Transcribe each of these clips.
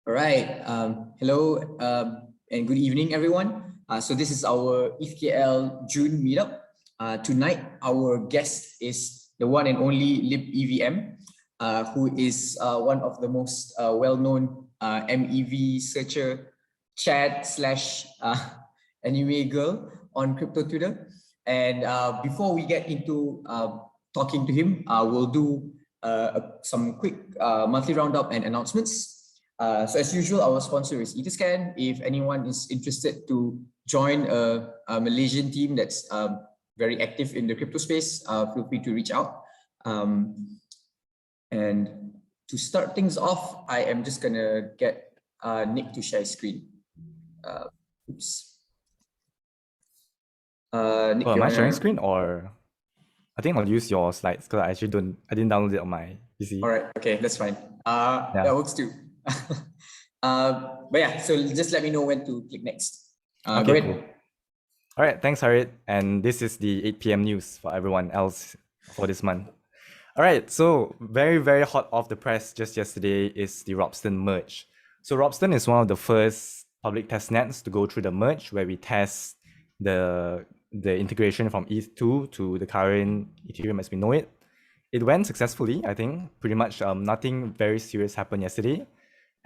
All right. Hello and good evening, everyone. So this is our ETHKL June meetup. Tonight, our guest is the one and only Libevm, who is one of the most well-known MEV Searcher chat slash anime girl on crypto Twitter. And before we get into talking to him, we'll do some quick monthly roundup and announcements. So as usual, our sponsor is Etherscan. If anyone is interested to join a Malaysian team that's very active in the crypto space, feel free to reach out. And to start things off, I am just gonna get Nick to share screen. Oops. Nick, am I sharing screen, or I think I'll use your slides because I didn't download it on my PC. All right, okay, that's fine. That works too. But yeah, so just let me know when to click next. Okay, go ahead. cool. All right, thanks, Harit. And this is the 8 p.m. news for everyone else for this month. All right, so very, very hot off the press just yesterday is the Ropsten merge. So Ropsten is one of the first public testnets to go through the merge, where we test the integration from ETH2 to the current Ethereum as we know it. It went successfully, I think. Pretty much nothing very serious happened yesterday.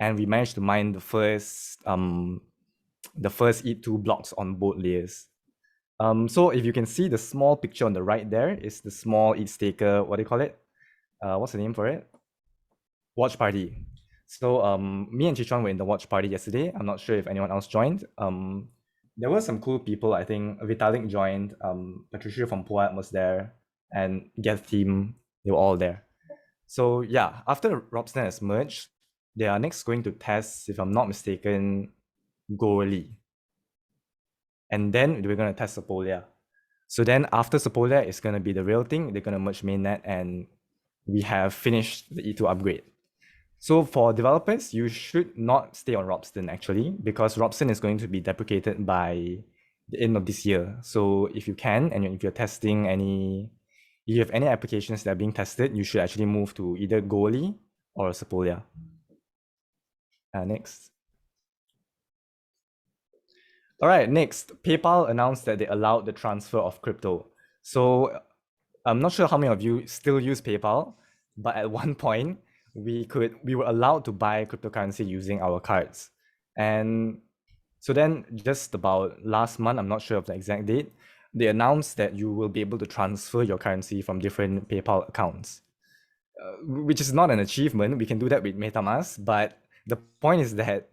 And we managed to mine the first ETH2 blocks on both layers. So if you can see the small picture on the right there is the small ETH staker, what do you call it? What's the name for it? Watch party. So me and Chichuan were in the watch party yesterday. I'm not sure if anyone else joined. There were some cool people. I think Vitalik joined, Patricia from Puat was there, and Get Team, they were all there. So yeah, after Ropsten has merged, they are next going to test, if I'm not mistaken, Goerli. And then we're going to test Sepolia. So then after Sepolia, it's going to be the real thing. They're going to merge mainnet, and we have finished the E2 upgrade. So for developers, you should not stay on Ropsten actually, because Ropsten is going to be deprecated by the end of this year. So if you can, and if you're testing if you have any applications that are being tested, you should actually move to either Goerli or Sepolia. Next. All right, next, PayPal announced that they allowed the transfer of crypto. So I'm not sure how many of you still use PayPal, but at one point, we were allowed to buy cryptocurrency using our cards. And so then just about last month, I'm not sure of the exact date, they announced that you will be able to transfer your currency from different PayPal accounts, which is not an achievement. We can do that with MetaMask, but the point is that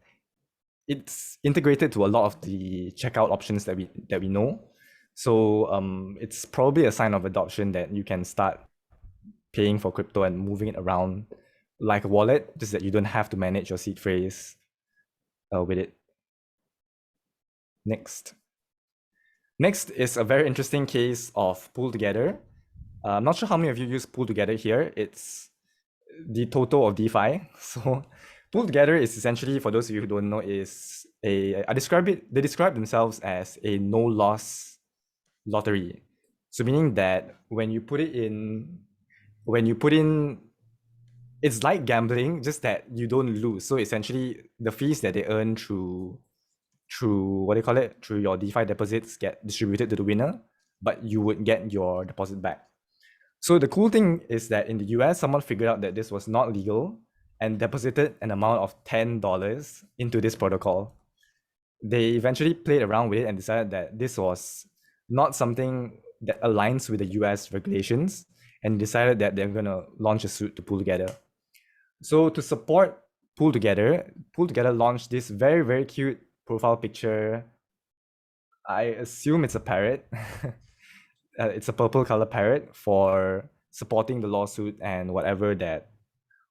it's integrated to a lot of the checkout options that we know. So it's probably a sign of adoption that you can start paying for crypto and moving it around like a wallet, just that you don't have to manage your seed phrase with it. Next is a very interesting case of Pool Together. I'm not sure how many of you use Pool Together here. It's the total of DeFi. So Pool Together is essentially, for those of you who don't know, is they describe themselves as a no-loss lottery. So meaning that when you put in, it's like gambling, just that you don't lose. So essentially, the fees that they earn through what do you call it? Through your DeFi deposits get distributed to the winner, but you would get your deposit back. So the cool thing is that in the US, someone figured out that this was not legal and deposited an amount of $10 into this protocol. They eventually played around with it and decided that this was not something that aligns with the US regulations, and decided that they're going to launch a suit to Pool Together. So to support Pool Together launched this very, very cute profile picture. I assume it's a parrot. It's a purple color parrot for supporting the lawsuit and whatever that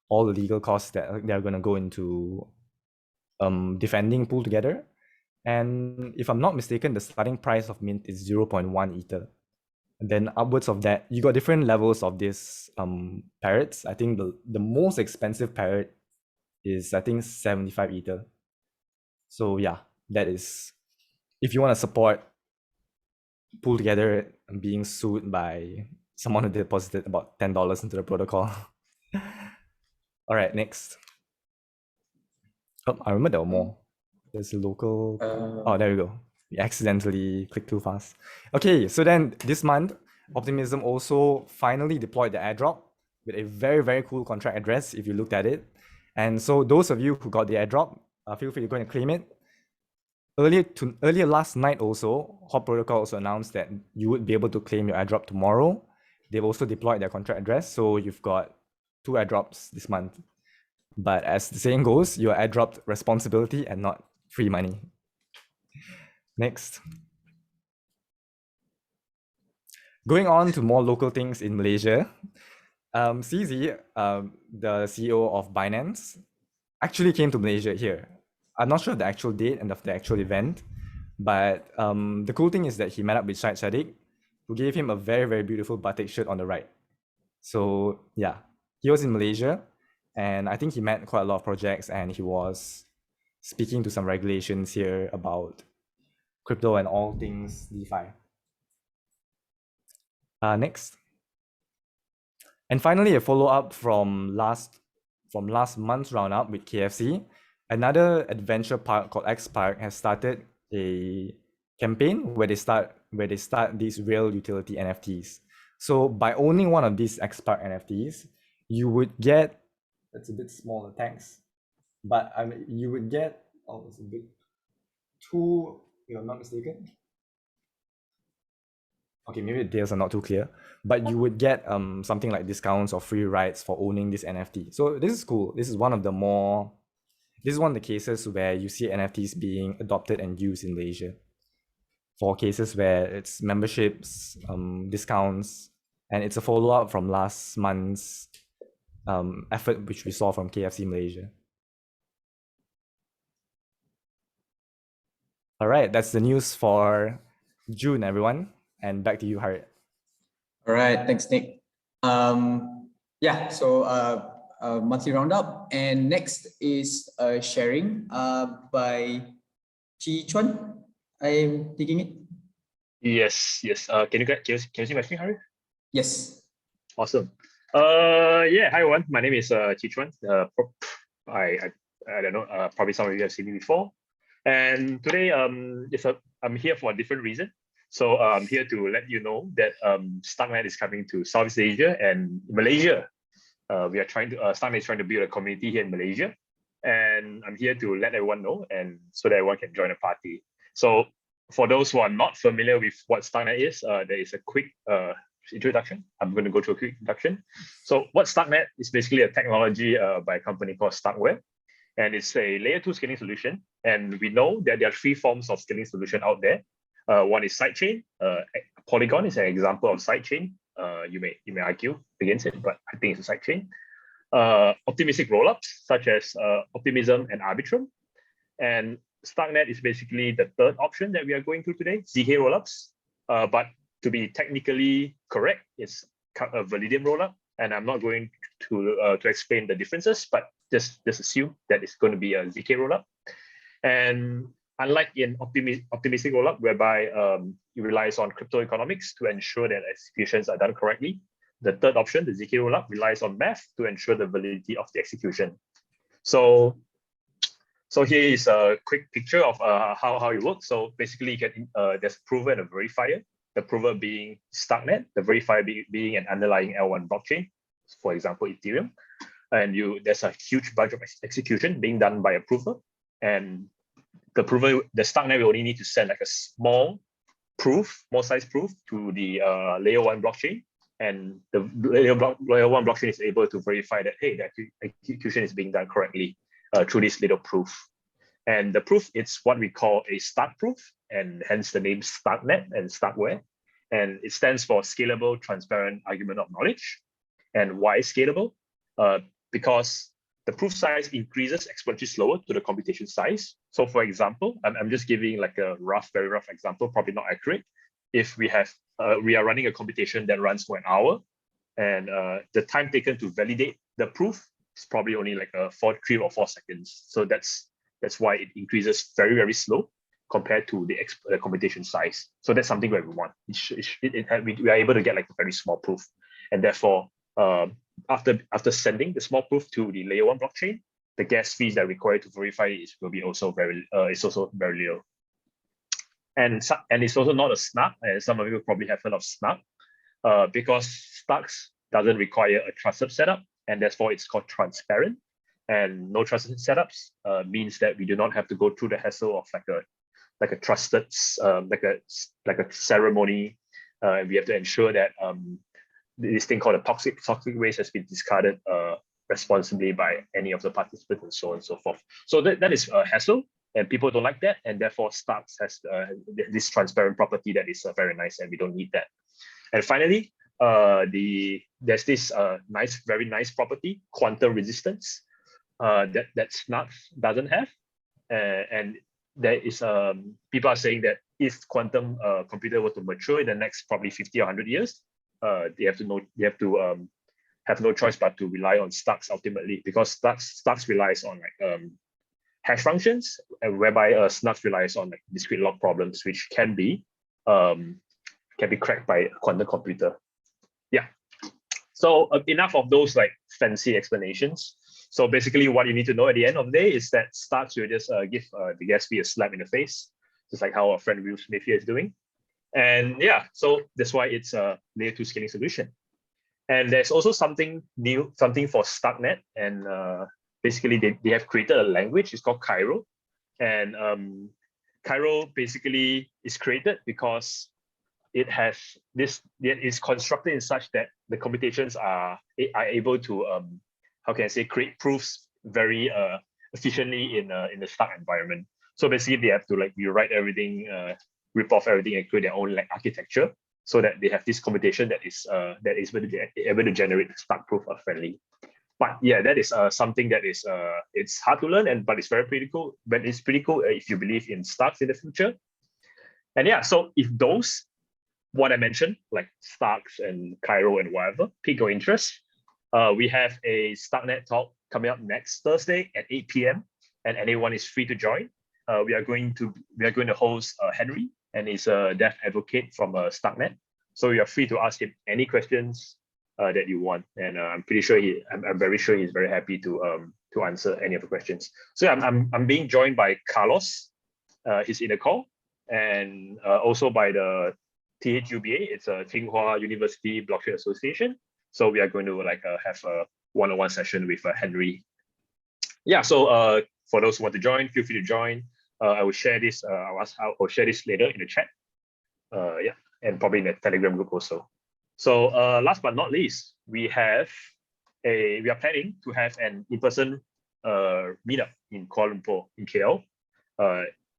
all the legal costs that they're going to go into defending Pool Together. And if I'm not mistaken, the starting price of mint is 0.1 Ether. And then upwards of that, you got different levels of these parrots. I think the most expensive parrot is, I think, 75 Ether. So yeah, that is, if you want to support Pool Together being sued by someone who deposited about $10 into the protocol. All right, next. Oh, I remember there were more. There's a local. Oh, there we go. We accidentally clicked too fast. Okay, so then this month, Optimism also finally deployed the airdrop with a very, very cool contract address if you looked at it. And so those of you who got the airdrop, feel free to go and claim it. Earlier last night also, Hop Protocol also announced that you would be able to claim your airdrop tomorrow. They've also deployed their contract address, so you've got 2 airdrops this month. But as the saying goes, you're airdropped responsibility and not free money. Next. Going on to more local things in Malaysia, CZ, the CEO of Binance, actually came to Malaysia here. I'm not sure of the actual date and of the actual event, but the cool thing is that he met up with Syed Sadiq, who gave him a very, very beautiful batik shirt on the right. So yeah, he was in Malaysia, and I think he met quite a lot of projects, and he was speaking to some regulations here about crypto and all things DeFi. Next. And finally, a follow-up from last month's roundup with KFC. Another adventure park called X Park has started a campaign where they start these real utility NFTs. So by owning one of these X Park NFTs, you would get, that's a bit smaller, thanks. But I mean, you would get, oh, it's a bit too, if I'm not mistaken. Okay, maybe the details are not too clear, but you would get something like discounts or free rides for owning this NFT. So this is cool. This is one of the cases where you see NFTs being adopted and used in Malaysia for cases where it's memberships, discounts, and it's a follow-up from last month's effort which we saw from KFC Malaysia. All right, that's the news for June, everyone. And back to you, Harriet. All right, thanks, Nick. Yeah, so monthly roundup, and next is sharing by Chi Chuan. I'm taking it. Yes. Can you see my screen, Harry? Yes. Awesome. Yeah. Hi everyone. My name is Chi Chuan. I don't know. Probably some of you have seen me before. And today, I'm here for a different reason. So I'm here to let you know that Starknet is coming to Southeast Asia and Malaysia. Starknet is trying to build a community here in Malaysia, and I'm here to let everyone know, and so that everyone can join the party. So for those who are not familiar with what Starknet is, there is a quick introduction. I'm going to go through a quick introduction. So what Starknet is basically a technology by a company called Starkware, and it's a layer 2 scaling solution. And we know that there are 3 forms of scaling solution out there. One is sidechain. Polygon is an example of sidechain. You may argue against it, but I think it's a sidechain. Optimistic rollups such as Optimism and Arbitrum. And Starknet is basically the third option that we are going through today, ZK rollups. But to be technically correct, it's a Validium rollup. And I'm not going to explain the differences, but just assume that it's going to be a ZK rollup. And unlike in optimistic rollup, whereby it relies on crypto economics to ensure that executions are done correctly, the third option, the ZK rollup, relies on MEV to ensure the validity of the execution. So here is a quick picture of how it works. So basically, you can there's a prover and a verifier. The prover being Starknet, the verifier being an underlying L1 blockchain, for example, Ethereum. And there's a huge bunch of execution being done by a prover, and the Starknet will only need to send like a small size proof to the layer 1 blockchain, and the layer 1 blockchain is able to verify that, hey, the execution is being done correctly through this little proof. And the proof, it's what we call a start proof, and hence the name Starknet and Starkware. And it stands for Scalable Transparent Argument of Knowledge. And why scalable? Because the proof size increases exponentially slower to the computation size. So for example, I'm just giving like a very rough example, probably not accurate. If we are running a computation that runs for an hour, and the time taken to validate the proof is probably only like 3 or 4 seconds. So that's why it increases very, very slow compared to the computation size. So that's something that we want. We are able to get like a very small proof, and therefore, after sending the small proof to the layer 1 blockchain, the gas fees that are required to verify it will be also very little. And it's also not a snark, and some of you probably have heard of snark, because Starks doesn't require a trusted setup, and therefore it's called transparent. And no trusted setups means that we do not have to go through the hassle of like a trusted like a ceremony. And we have to ensure that this thing called a toxic waste has been discarded responsibly by any of the participants, and so on and so forth. So that is a hassle, and people don't like that, and therefore Starks has this transparent property that is very nice, and we don't need that. And finally, there's this very nice property, quantum resistance, that Starks doesn't have, and there is people are saying that if quantum computer were to mature in the next probably 50 or 100 years, they have to have no choice but to rely on Starks ultimately, because Starks relies on hash functions, whereby Starks relies on discrete log problems, which can be cracked by a quantum computer. Yeah. So enough of those fancy explanations. So basically, what you need to know at the end of the day is that Starks will just give the gas fee a slap in the face, just like how our friend Will Smith here is doing. And yeah, so that's why it's a layer 2 scaling solution. And there's also something new, something for Starknet. And basically, they have created a language. It's called Cairo. And Cairo basically is created because it is constructed in such that the computations are able to how can I say, create proofs very efficiently in the Stark environment. So basically, they have to rewrite everything, rip off everything, and create their own architecture, so that they have this computation that is able to generate Stark proof friendly. But yeah, that is something that is it's hard to learn, but it's pretty cool. But it's pretty cool if you believe in Starks in the future. And yeah, so if those what I mentioned, like Starks and Cairo and whatever, pique your interest, we have a Starknet talk coming up next Thursday at 8 p.m. and anyone is free to join. We are going to host Henry, and he's a dev advocate from Starknet. So you are free to ask him any questions that you want, and I'm very sure he's very happy to answer any of the questions. So yeah, I'm being joined by Carlos, he's in the call, and also by the THUBA, it's a Tsinghua University Blockchain Association. So we are going to have a one-on-one session with Henry. Yeah, so for those who want to join, feel free to join. I will share this. I'll share this later in the chat. Yeah, and probably in the Telegram group also. So last but not least, we are planning to have an in-person meetup in Kuala Lumpur in KL.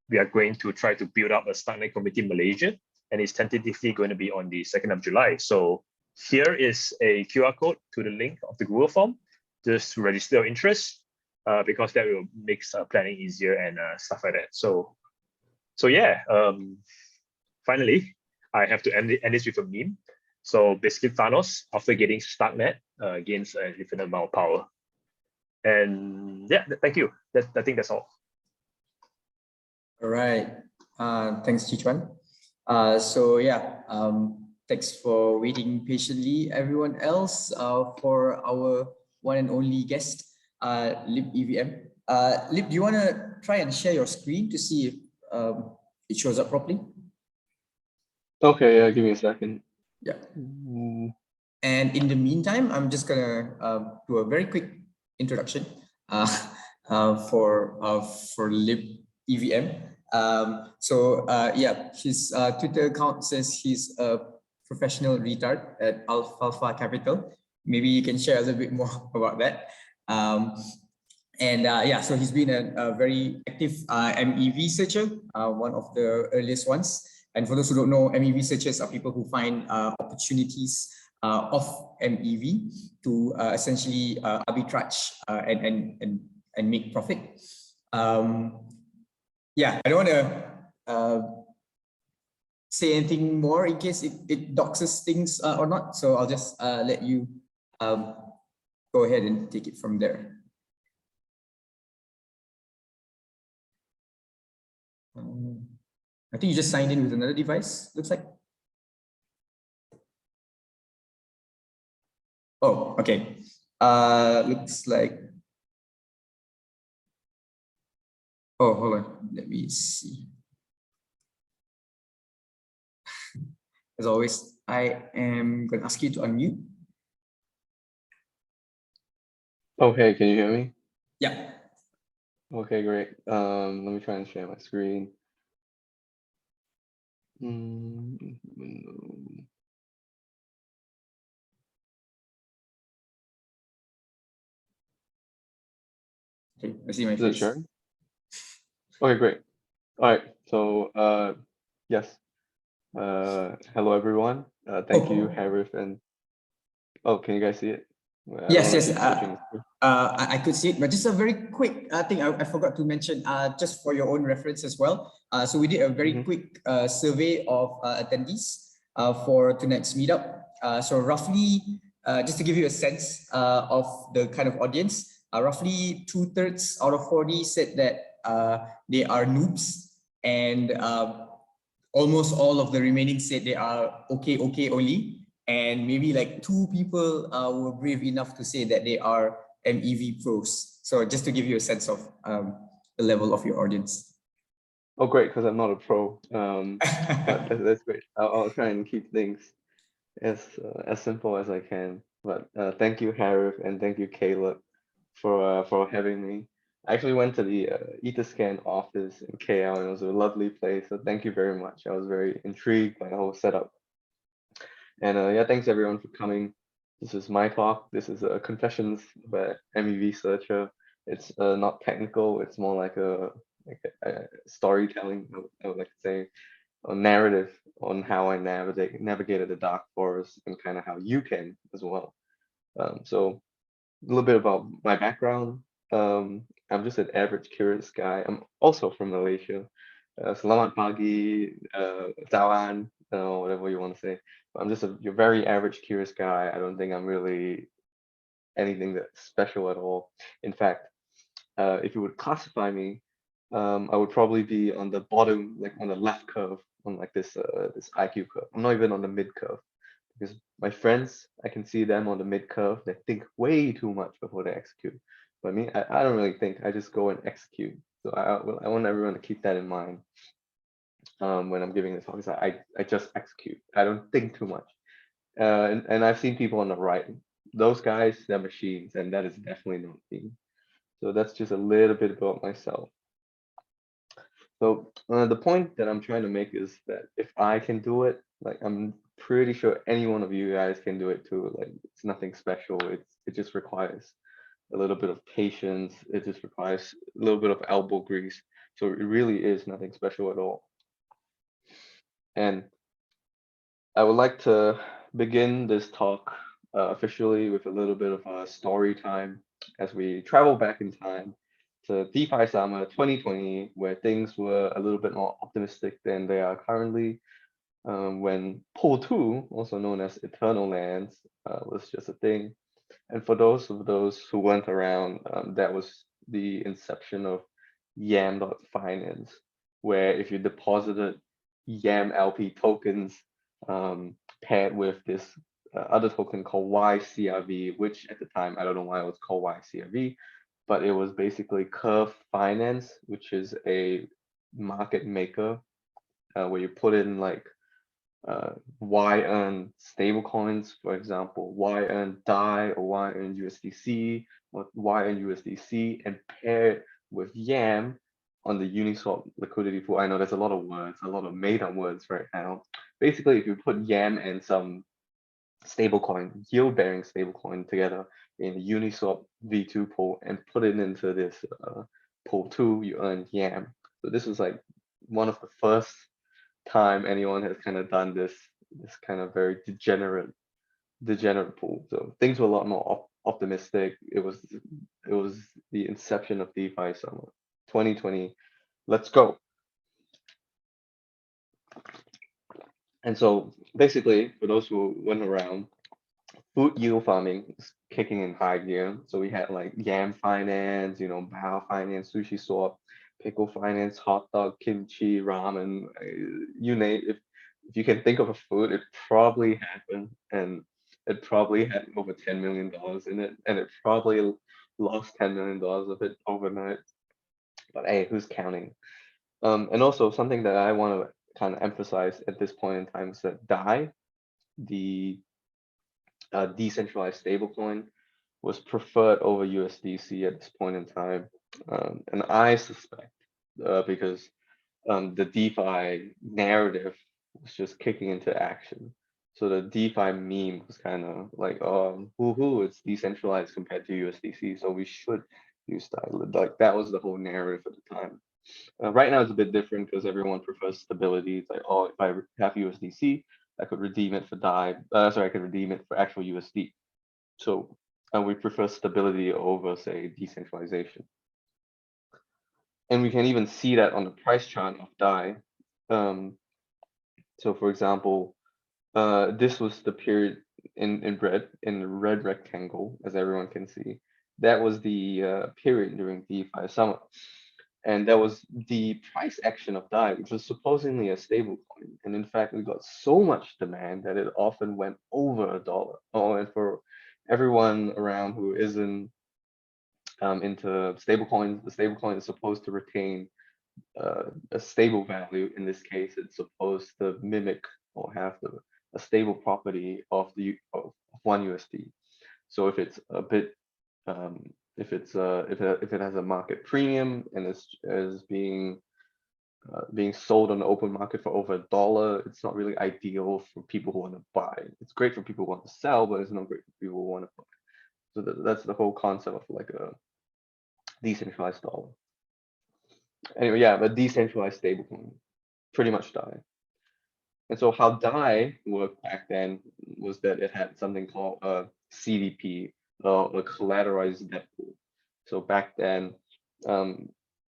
We are going to try to build up a Starknet community in Malaysia, and it's tentatively going to be on the 2nd of July. So here is a QR code to the link of the Google form. Just register your interest, because that will make planning easier and stuff like that. So yeah, finally, I have to end this with a meme. So basically, Thanos, after getting Starknet, gains an infinite amount of power. And yeah, thank you. I think that's all. All right. Thanks, Chichuan. So yeah, thanks for waiting patiently, everyone else, for our one and only guest, Libevm. Lib, do you want to try and share your screen to see if it shows up properly? Okay, yeah, give me a second. Yeah. And in the meantime, I'm just gonna do a very quick introduction for Libevm. Yeah, his Twitter account says he's a professional retard at Alpha Capital. Maybe you can share a little bit more about that. Yeah, so he's been a very active MEV searcher, one of the earliest ones. And for those who don't know, MEV searchers are people who find opportunities of MEV to essentially arbitrage and make profit. Yeah, I don't want to say anything more in case it doxes things or not. So I'll just let you go ahead and take it from there. I think you just signed in with another device, looks like. Oh, okay. Looks like Oh, hold on. Let me see. As always, I am going to ask you to unmute. Okay, can you hear me? Yeah. Okay, great. Let me try and share my screen. Okay, I see my Is it face. sharing? Okay, great. All right. So, yes. Hello everyone. Thank you, Oh, Harith, and can you guys see it? I don't yes, want to yes. keep switching the screen. I could see it, but just a very quick thing I forgot to mention, just for your own reference as well. So we did a very quick survey of attendees for tonight's meetup. So roughly, just to give you a sense of the kind of audience, roughly 2/3 out of 40 said that they are noobs, and almost all of the remaining said they are okay only, and maybe like 2 people were brave enough to say that they are MEV pros. So just to give you a sense of the level of your audience. Oh, great, because I'm not a pro. But that's great. I'll try and keep things as simple as I can. But thank you, Harith, and thank you, Caleb, for having me. I actually went to the Etherscan office in KL, and it was a lovely place. So thank you very much. I was very intrigued by the whole setup. And yeah, thanks everyone for coming. This is my talk. This is Confessions by MEV Searcher. It's not technical. It's more like a storytelling, I would like to say, a narrative on how I navigated the dark forest and kind of how you can as well. So a little bit about my background. I'm just an average curious guy. I'm also from Malaysia. Selamat pagi, Tawan, whatever you want to say. I'm just a very average curious guy. I don't think I'm really anything that's special at all. In fact, if you would classify me, I would probably be on the bottom, like on the left curve, on like this IQ curve. I'm not even on the mid curve because my friends, I can see them on the mid curve. They think way too much before they execute. But me, I don't really think. I just go and execute. So I want everyone to keep that in mind when I'm giving this talk. Is I just execute. I don't think too much. And I've seen people on the right. Those guys, they're machines, and that is definitely not me. So that's just a little bit about myself. So the point that I'm trying to make is that if I can do it, like I'm pretty sure any one of you guys can do it too. Like it's nothing special. It just requires a little bit of patience. It just requires a little bit of elbow grease. So it really is nothing special at all. And I would like to begin this talk officially with a little bit of a story time as we travel back in time to DeFi summer 2020, where things were a little bit more optimistic than they are currently, when Pool 2, also known as Eternal Lands, was just a thing. And for those who weren't around, that was the inception of Yam.finance, where if you deposited Yam LP tokens paired with this other token called YCRV, which at the time, I don't know why it was called YCRV, but it was basically Curve Finance, which is a market maker where you put in like Y-earn stablecoins, for example, Y-earn DAI or Y-earn USDC or Y-earn USDC, and pair it with YAM on the Uniswap liquidity pool. I know there's a lot of words, a lot of made-up words right now. Basically, if you put YAM and some stablecoin, yield-bearing stablecoin together in the Uniswap V2 pool and put it into this pool 2, you earn YAM. So this was like one of the first time anyone has kind of done this kind of very degenerate pool. So things were a lot more optimistic. It was the inception of DeFi summer 2020. Let's go. And so basically, for those who went around, food yield farming is kicking in high gear. So we had like Yam Finance, Bao Finance, Sushi Swap, Pickle Finance, hot dog, kimchi, ramen, you name it. If you can think of a food, it probably happened, and it probably had over $10 million in it, and it probably lost $10 million of it overnight. but hey, who's counting? And also something that I want to kind of emphasize at this point in time is that DAI, the decentralized stablecoin, was preferred over USDC at this point in time. And I suspect because the DeFi narrative was just kicking into action. So the DeFi meme was kind of like, it's decentralized compared to USDC, so we should use DAI. Like that was the whole narrative at the time. Right now it's a bit different because everyone prefers stability. It's like, oh, if I have USDC, I could redeem it for DAI. I could redeem it for actual USD. So we prefer stability over, say, decentralization. And we can even see that on the price chart of DAI. So for example, this was the period in the red rectangle, as everyone can see. That was the period during DeFi summer. And that was the price action of DAI, which was supposedly a stable coin. And in fact, we got so much demand that it often went over $1. Oh, and for everyone around who isn't into stablecoins, the stablecoin is supposed to retain a stable value. In this case, it's supposed to mimic or have a stable property of one USD. So if it's a bit if it has a market premium and is being sold on the open market for over $1, it's not really ideal for people who want to buy. It's great for people who want to sell, but it's not great for people who want to buy. So that's the whole concept of like a decentralized dollar. Anyway, yeah, but decentralized stablecoin, pretty much DAI. And so how DAI worked back then was that it had something called a CDP, a collateralized debt pool. So back then, and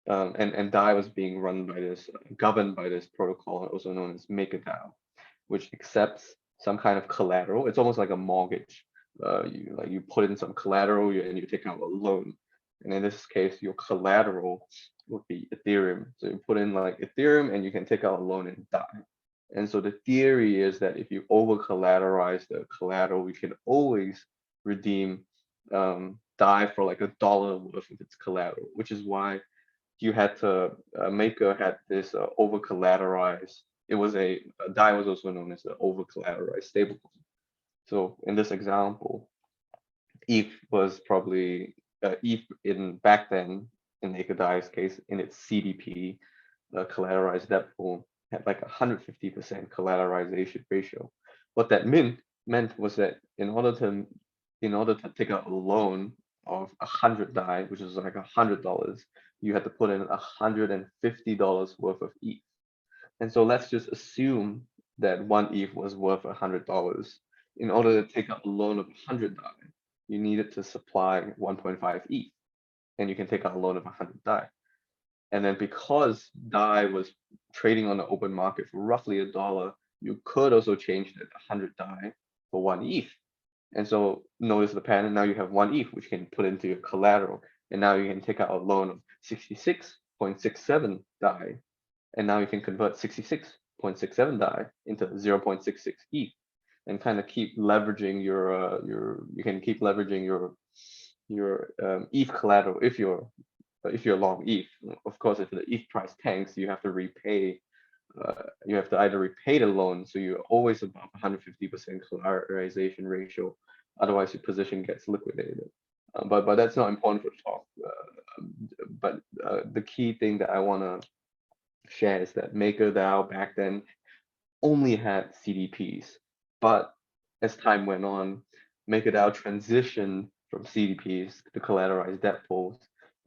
DAI was being run by governed by this protocol, also known as MakerDAO, which accepts some kind of collateral. It's almost like a mortgage. You put in some collateral and you take out a loan. And in this case, your collateral would be Ethereum. So you put in like Ethereum and you can take out a loan in DAI. And so the theory is that if you over collateralize the collateral, you can always redeem DAI for like $1 worth of its collateral, which is why you had to Maker had this over collateralized. It was DAI was also known as the over collateralized stablecoin. So in this example, ETH was probably ETH back then in MakerDAI's case in its CDP collateralized debt pool had like 150% collateralization ratio. What that meant was that in order to take out a loan of 100 DAI, which is like $100, you had to put in $150 worth of ETH. And so let's just assume that one ETH was worth $100. In order to take out a loan of 100 DAI, you needed to supply 1.5 ETH, and you can take out a loan of 100 DAI. And then because DAI was trading on the open market for roughly $1, you could also change that 100 DAI for one ETH. And so notice the pattern. Now you have one ETH, which can put into your collateral. And now you can take out a loan of 66.67 DAI. And now you can convert 66.67 DAI into 0.66 ETH and kind of keep leveraging you can keep leveraging your ETH collateral if you're long ETH. Of course, if the ETH price tanks, you have to repay. You have to either repay the loan, so you're always above 150% collateralization ratio. Otherwise, your position gets liquidated. But that's not important for talk. But the key thing that I want to share is that MakerDAO back then only had CDPs, but as time went on, MakerDAO transitioned from CDPs to collateralized debt pools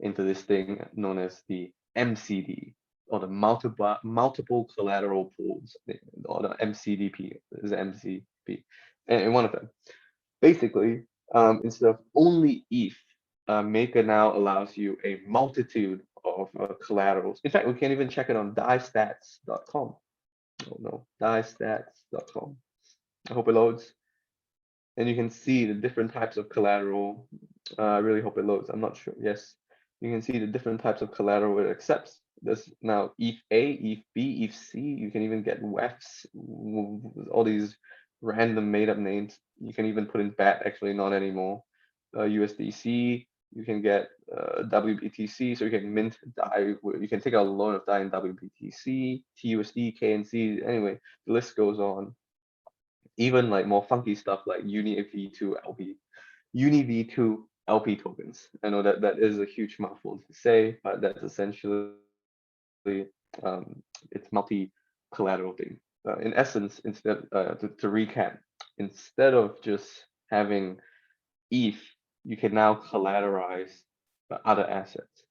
into this thing known as the MCD, or the multiple collateral pools, or the MCDP is the MCP, and one of them. Basically, instead of only ETH, Maker now allows you a multitude of collaterals. In fact, we can even check it on DAIstats.com. No, DAIstats.com. I hope it loads. And you can see the different types of collateral. I really hope it loads. I'm not sure. Yes, you can see the different types of collateral it accepts. There's now ETH A, ETH B, ETH C. You can even get WEFs, all these random made up names. You can even put in BAT, actually not anymore. USDC, you can get WBTC, so you can mint DAI. You can take out a loan of DAI in WBTC, TUSD, KNC. Anyway, the list goes on. Even like more funky stuff like UniV2 LP tokens. I know that is a huge mouthful to say, but that's essentially it's multi-collateral thing. In essence, instead to recap, instead of just having ETH, you can now collateralize other assets.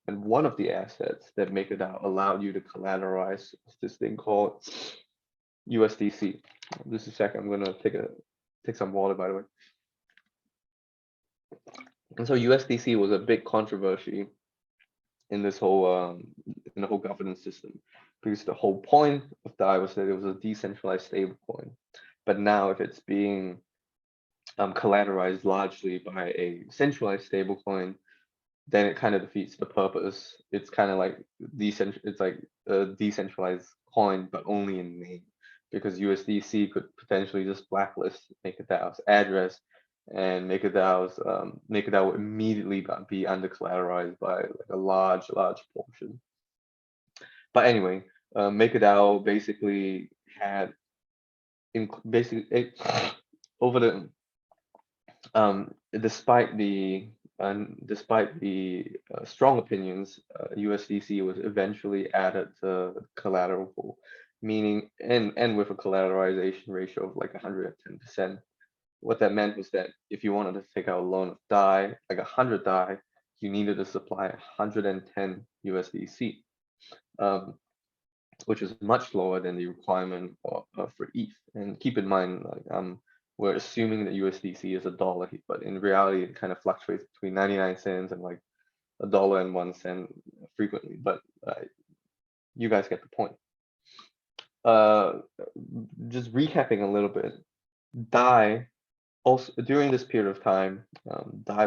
And one of the assets that MakerDAO allowed you to collateralize is this thing called USDC. Just a second, I'm gonna take some water, by the way. And so USDC was a big controversy in this whole in the whole governance system, because the whole point of DAI was that it was a decentralized stablecoin. But now, if it's being collateralized largely by a centralized stablecoin, then it kind of defeats the purpose. It's kind of like it's like a decentralized coin, but only in name, because USDC could potentially just blacklist MakerDAO's address, and MakerDAO would immediately be under collateralized by like a large portion. But anyway, MakerDAO basically had over the despite the strong opinions, USDC was eventually added to collateral pool, meaning and with a collateralization ratio of like 110%. What that meant was that if you wanted to take out a loan of DAI, like 100 DAI, you needed to supply 110 USDC, which is much lower than the requirement for ETH. And keep in mind, like we're assuming that USDC is $1, but in reality, it kind of fluctuates between 99 cents and like $1.01 frequently. But you guys get the point. Just recapping a little bit, DAI also during this period of time, DAI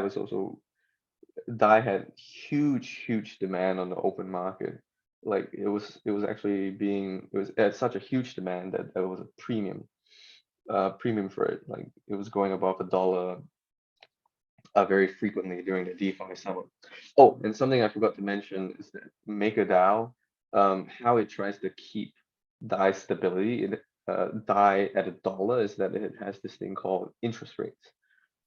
had huge demand on the open market. Like it was at such a huge demand that there was a premium for it. Like it was going above $1 very frequently during the DeFi summer. Oh, and something I forgot to mention is that MakerDAO, how it tries to keep DAI stability DAI at $1 is that it has this thing called interest rates.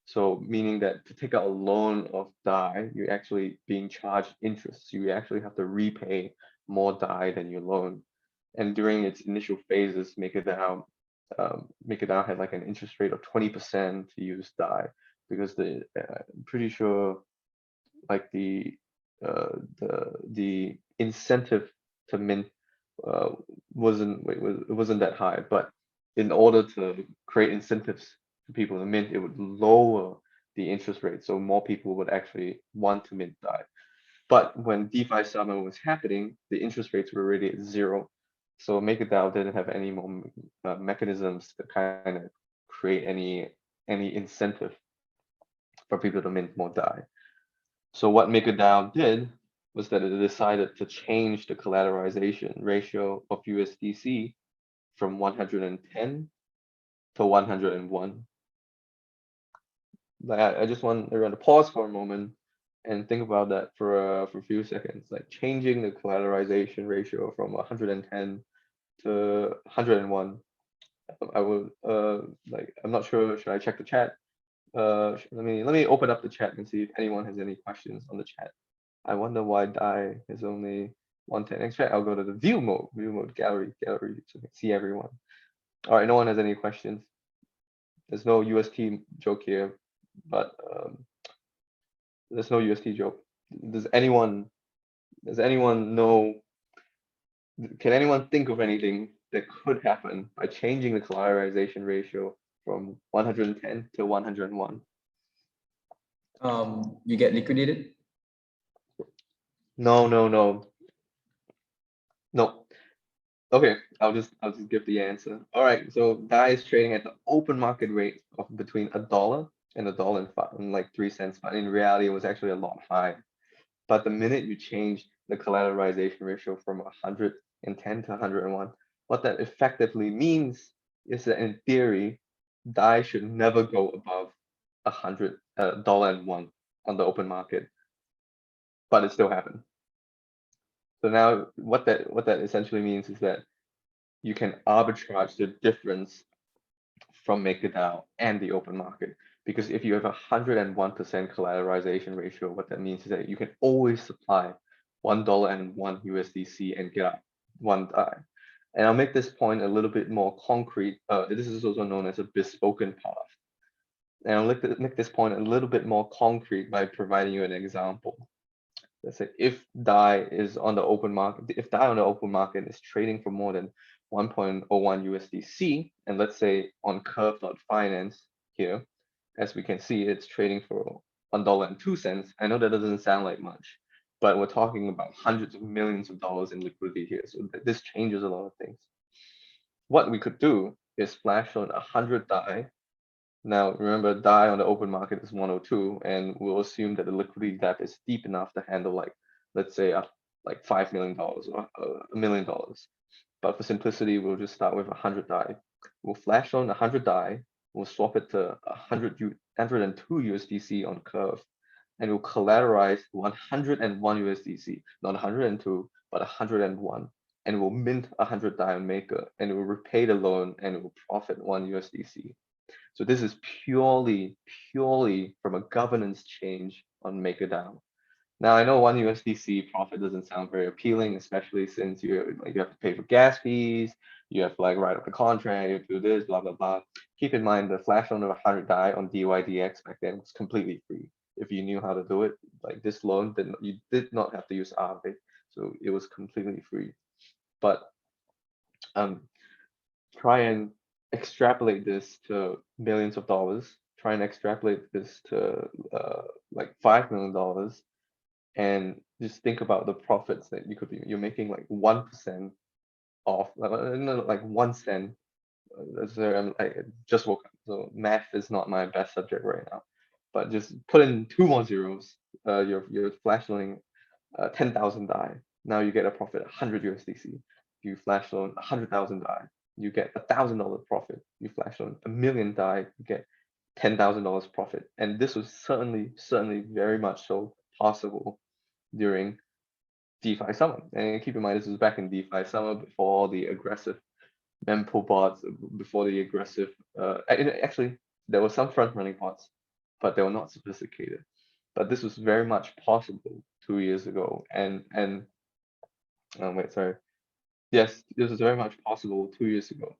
So meaning that to take out a loan of DAI, you're actually being charged interest. You actually have to repay more DAI than your loan. And during its initial phases, MakerDAO had like an interest rate of 20% to use DAI, because I'm pretty sure like the incentive to mint wasn't that high. But in order to create incentives for people to mint, it would lower the interest rate, so more people would actually want to mint DAI. But when DeFi summer was happening, the interest rates were already at 0. So MakerDAO didn't have any more mechanisms to kind of create any incentive for people to mint more DAI. So what MakerDAO did was that it decided to change the collateralization ratio of USDC from 110 to 101. I just want everyone to pause for a moment and think about that for a few seconds. Like changing the collateralization ratio from 110 to 101. I would I'm not sure. Should I check the chat? Let me open up the chat and see if anyone has any questions on the chat. I wonder why DAI is only 110. Extract. I'll go to the view mode gallery, so I can see everyone. All right, no one has any questions. There's no UST joke here, but there's no UST joke. Does anyone know? Can anyone think of anything that could happen by changing the collateralization ratio from 110 to 101? You get liquidated? No. Okay, I'll just give the answer. All right, so DAI is trading at the open market rate of between $1 and $1.05, and like 3 cents, but in reality, it was actually a lot higher. But the minute you change the collateralization ratio from 110 to 101, what that effectively means is that in theory, DAI should never go above $101. on the open market, but it still happened. So now what that essentially means is that you can arbitrage the difference from MakerDAO and the open market. Because if you have 101% collateralization ratio, what that means is that you can always supply $1 and $1 USDC and get out one DAI. And I'll make this point a little bit more concrete. This is also known as a bespoken path. And I'll make this point a little bit more concrete by providing you an example. Let's say if DAI is on the open market, if DAI on the open market is trading for more than 1.01 USDC, and let's say on curve.finance here, as we can see, it's trading for $1.02. I know that doesn't sound like much, but we're talking about hundreds of millions of dollars in liquidity here. So this changes a lot of things. What we could do is flash on 100 DAI. Now, remember, DAI on the open market is 102, and we'll assume that the liquidity depth is deep enough to handle, like, let's say, like $5 million or $1 million. But for simplicity, we'll just start with 100 DAI. We'll flash on 100 DAI. We'll swap it to 102 USDC on Curve, and we'll collateralize 101 USDC, not 102, but 101. And we'll mint 100 DAI on Maker, and we'll repay the loan, and we'll profit 1 USDC. So this is purely from a governance change on MakerDAO. Now I know 1 USDC profit doesn't sound very appealing, especially since you have to pay for gas fees, you have to like write up the contract, you have to do this, blah blah blah. Keep in mind the flash loan of 100 DAI on DYDX back then was completely free. If you knew how to do it, like this loan, you did not have to use Aave, so it was completely free. But try and extrapolate this to millions of dollars, try and extrapolate this to like $5 million, and just think about the profits that you could be, you're making like 1% off, like 1 cent. I'm just woke up, so math is not my best subject right now, but just put in 2 more zeros, you're flash loaning 10,000 DAI. Now you get a profit 100 USDC. You flash loan 100,000 DAI, you get $1,000 profit. You flash loan 1 million DAI, you get $10,000 profit. And this was certainly very much so possible during DeFi summer. And keep in mind, this was back in DeFi summer before all the aggressive mempool bots, before the aggressive, actually, there were some front running bots, but they were not sophisticated. But this was very much possible 2 years ago. Yes, this was very much possible 2 years ago.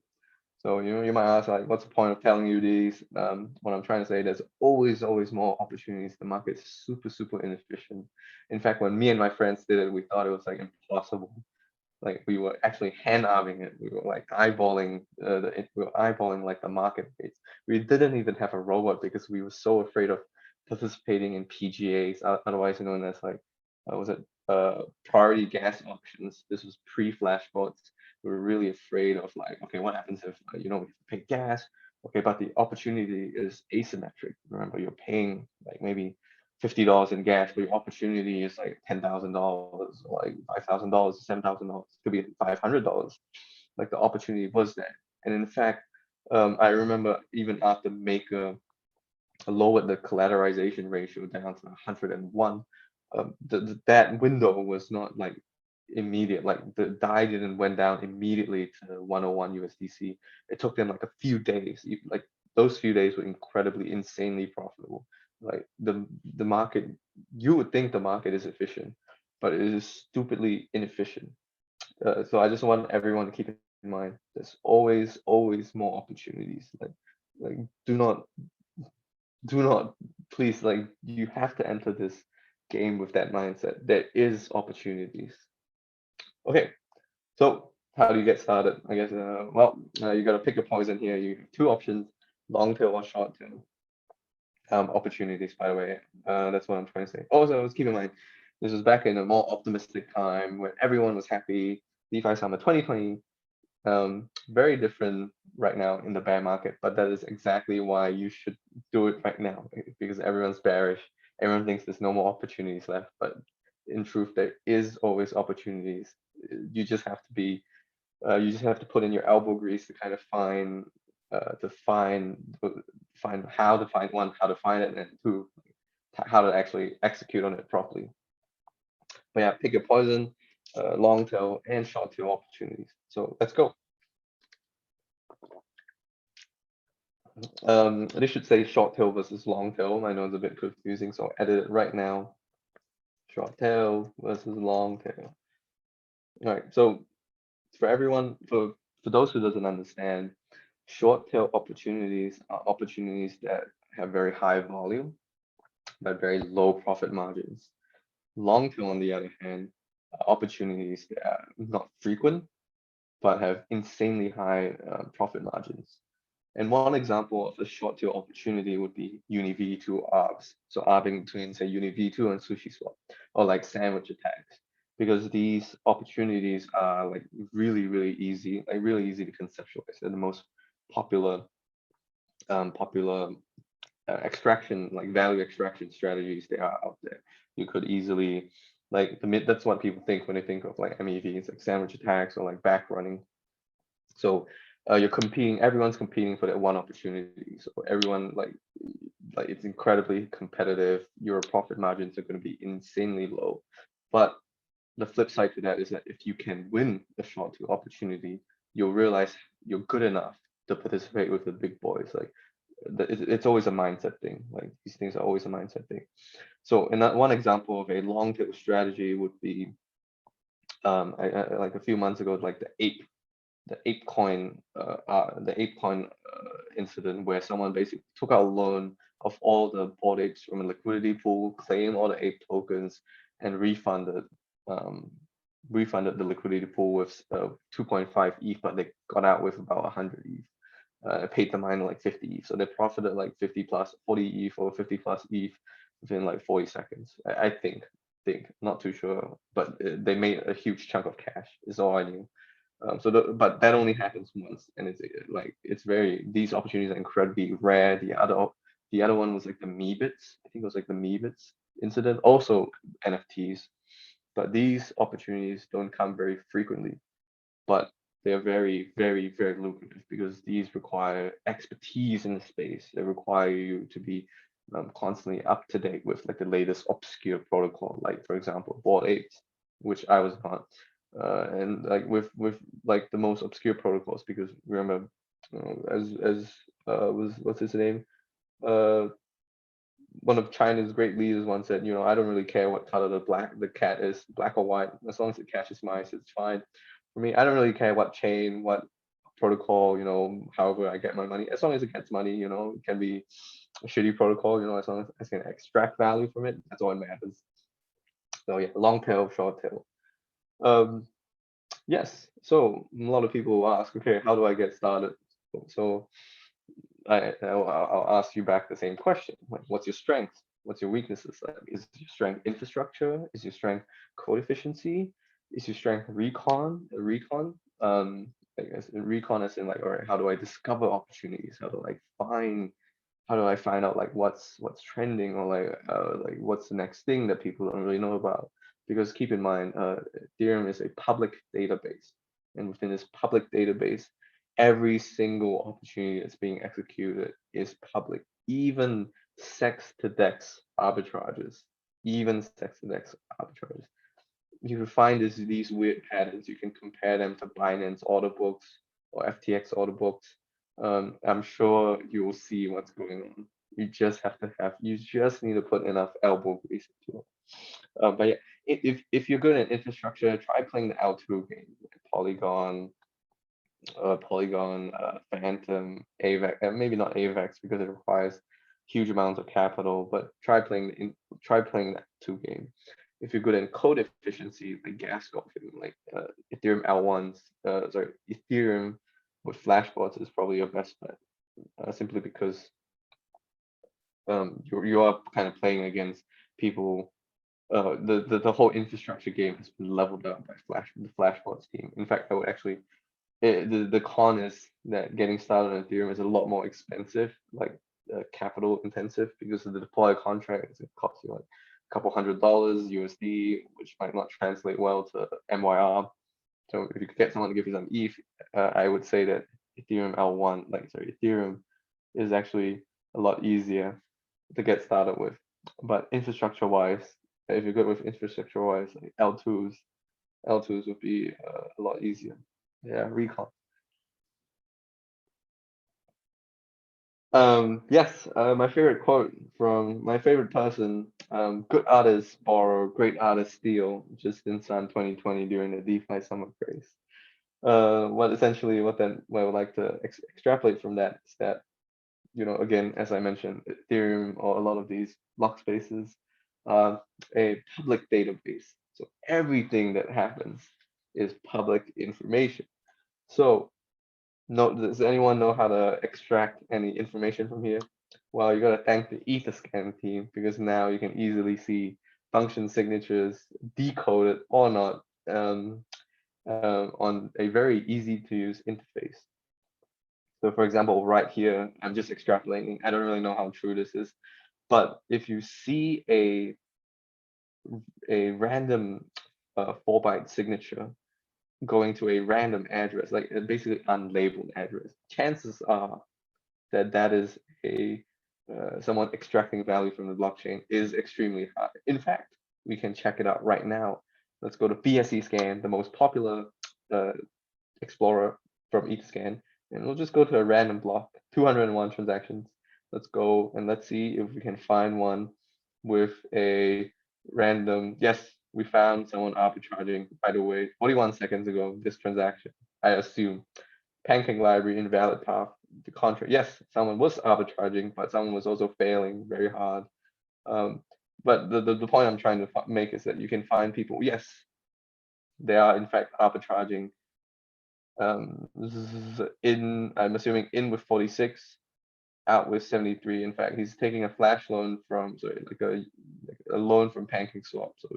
So you might ask, like, what's the point of telling you these? What I'm trying to say, there's always more opportunities. The market's super inefficient. In fact, when me and my friends did it, we thought it was like impossible. Like we were actually hand-arming it. We were like eyeballing like the market rates. We didn't even have a robot because we were so afraid of participating in PGAs, otherwise known as like priority gas auctions. This was pre-flash bots. We were really afraid of like, okay, what happens if we have to pay gas? Okay, but the opportunity is asymmetric. Remember, you're paying like maybe $50 in gas, but your opportunity is like $10,000, like $5,000, $7,000, could be $500. Like the opportunity was there. And in fact, I remember even after Maker lowered the collateralization ratio down to 101, that window was not like immediate. Like the DAI didn't went down immediately to 101 USDC. It took them like a few days. Like those few days were incredibly, insanely profitable. Like the market, you would think the market is efficient, but it is stupidly inefficient. So I just want everyone to keep in mind, there's always more opportunities. Like do not please, like, you have to enter this game with that mindset. There is opportunities. Okay, so how do you get started? I guess you got to pick your poison here. You have 2 options: long tail or short tail. Opportunities, by the way. That's what I'm trying to say. Also, let's keep in mind, this was back in a more optimistic time when everyone was happy. DeFi summer 2020. Very different right now in the bear market, but that is exactly why you should do it right now, because everyone's bearish. Everyone thinks there's no more opportunities left, but in truth, there is always opportunities. You just have to put in your elbow grease to kind of find how to find one, how to find it, and 2, how to actually execute on it properly. But yeah, pick your poison, long tail and short tail opportunities. So let's go. This should say short tail versus long tail. I know it's a bit confusing, so I'll edit it right now. Short tail versus long tail. All right, so for everyone, for those who doesn't understand, short tail opportunities are opportunities that have very high volume, but very low profit margins. Long tail, on the other hand, are opportunities that are not frequent, but have insanely high profit margins. And one example of a short tail opportunity would be UniV2 ARBs. So arbing between, say, UniV2 and SushiSwap, or like sandwich attacks, because these opportunities are like really easy, like really easy to conceptualize. They're the most popular extraction, like value extraction strategies there are out there. You could easily, like, that's what people think when they think of like MEVs, like sandwich attacks or like back running. So you're competing, everyone's competing for that one opportunity. So everyone, like it's incredibly competitive. Your profit margins are going to be insanely low. But the flip side to that is that if you can win a short tail opportunity, you'll realize you're good enough to participate with the big boys. Like it's always a mindset thing. Like these things are always a mindset thing. So in that one example of a long tail strategy would be, like a few months ago, like the ape coin incident, where someone basically took out a loan of all the bought apes from a liquidity pool, claimed all the ape tokens, and refunded the liquidity pool with 2.5 ETH, but they got out with about 100 ETH. Paid the miner like 50 ETH, so they profited like 40 ETH or 50 plus ETH within like 40 seconds. I think, not too sure, but they made a huge chunk of cash. Is all I knew. But that only happens once, and these opportunities are incredibly rare. The other one was like the MEBits. I think it was like the MEBits incident, also NFTs. But these opportunities don't come very frequently, but they're very lucrative because these require expertise in the space. They require you to be constantly up to date with like the latest obscure protocol, like for example, Bored Apes, which I was not. And like with like the most obscure protocols, because remember, what's his name? One of China's great leaders once said, I don't really care what color the cat is, black or white, as long as it catches mice, it's fine. For me, I don't really care what chain, what protocol, however I get my money, as long as it gets money, it can be a shitty protocol, as long as I can extract value from it, that's all that matters. So yeah, long tail, short tail. Yes, so a lot of people will ask, okay, how do I get started? So I'll ask you back the same question. Like, what's your strength? What's your weaknesses? Like, is your strength infrastructure? Is your strength code efficiency? Is your strength recon? I guess recon is in like, all right, how do I discover opportunities? How do I find out like what's trending, or like what's the next thing that people don't really know about? Because keep in mind, Ethereum is a public database, and within this public database, every single opportunity that's being executed is public, even sex to dex arbitrages. You can find these weird patterns. You can compare them to Binance order books or FTX order books. I'm sure you will see what's going on. You just need to put enough elbow grease into it. But yeah, if you're good at infrastructure, try playing the L2 game, like Polygon, Phantom, AVAX, maybe not AVAX because it requires huge amounts of capital, but try playing that 2 game. If you're good in code efficiency, like gas golfing, like Ethereum L1s, Ethereum with flashbots is probably your best bet, simply because you are kind of playing against people. The whole infrastructure game has been leveled up by the flashbots team. In fact, I would actually, the con is that getting started on Ethereum is a lot more expensive, like capital intensive, because of the deploy contracts. It costs you like a couple $100 USD, which might not translate well to MYR. So if you could get someone to give you some ETH, I would say that Ethereum is actually a lot easier to get started with. But infrastructure-wise, if you're good with infrastructure-wise, like L2s would be a lot easier. Yeah, recon. Yes, my favorite quote from my favorite person, good artists borrow, great artists steal, just in Sun 2020 during the DeFi summer craze. What I would like to extrapolate from that is that, again, as I mentioned, Ethereum or a lot of these block spaces are a public database. So everything that happens is public information. So no, does anyone know how to extract any information from here? Well, you got to thank the Etherscan team, because now you can easily see function signatures decoded or not, on a very easy to use interface. So for example, right here, I'm just extrapolating. I don't really know how true this is, but if you see a random 4-byte signature going to a random address, like basically unlabeled address, chances are that that is a someone extracting value from the blockchain is extremely high. In fact, we can check it out right now. Let's go to BSC scan, the most popular explorer from Etherscan, and we'll just go to a random block, 201 transactions. Let's go and let's see if we can find one with a random. Yes, we found someone arbitraging, by the way, 41 seconds ago, this transaction, I assume. Pancake library, invalid path, the contract. Yes, someone was arbitraging, but someone was also failing very hard. But the point I'm trying to make is that you can find people, yes, they are in fact arbitraging. I'm assuming in with 46, out with 73. In fact, he's taking a flash loan from, like a loan from PancakeSwap. So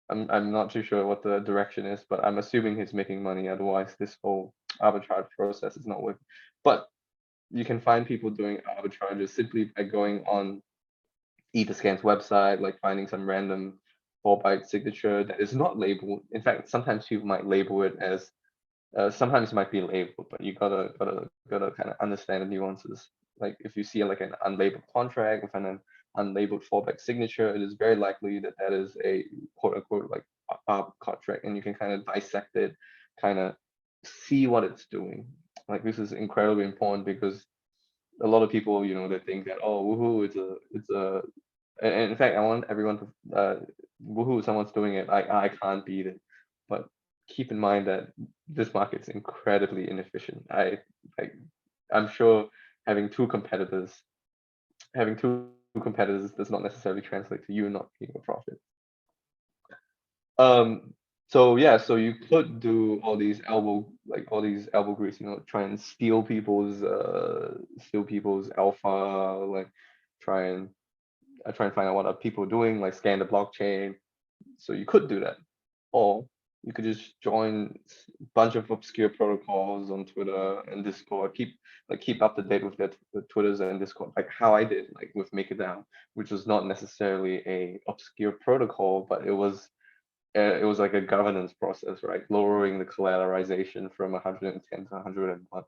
I'm not too sure what the direction is, but I'm assuming he's making money. Otherwise, this whole arbitrage process is not working. But you can find people doing arbitrages simply by going on Etherscan's website, like finding some random 4-byte signature that is not labeled. In fact, sometimes people might label it as, sometimes it might be labeled, but you gotta kind of understand the nuances. Like if you see like an unlabeled contract with an unlabeled 4-byte signature, it is very likely that that is a quote unquote like contract, and you can kind of dissect it, kind of see what it's doing. Like this is incredibly important, because a lot of people, they think that, oh, woohoo, it's a, and in fact, I want everyone to, woohoo, someone's doing it, I can't beat it. But keep in mind that this market is incredibly inefficient. I'm sure having two competitors does not necessarily translate to you not making a profit. So yeah, so you could do all these elbow grease, try and steal people's alpha, like try and find out what are people doing, like scan the blockchain. So you could do that, or you could just join a bunch of obscure protocols on Twitter and Discord. Keep up to date with the Twitters and Discord, like how I did, like with MakerDAO, which was not necessarily a obscure protocol, but it was like a governance process, right? Lowering the collateralization from 110 to 101.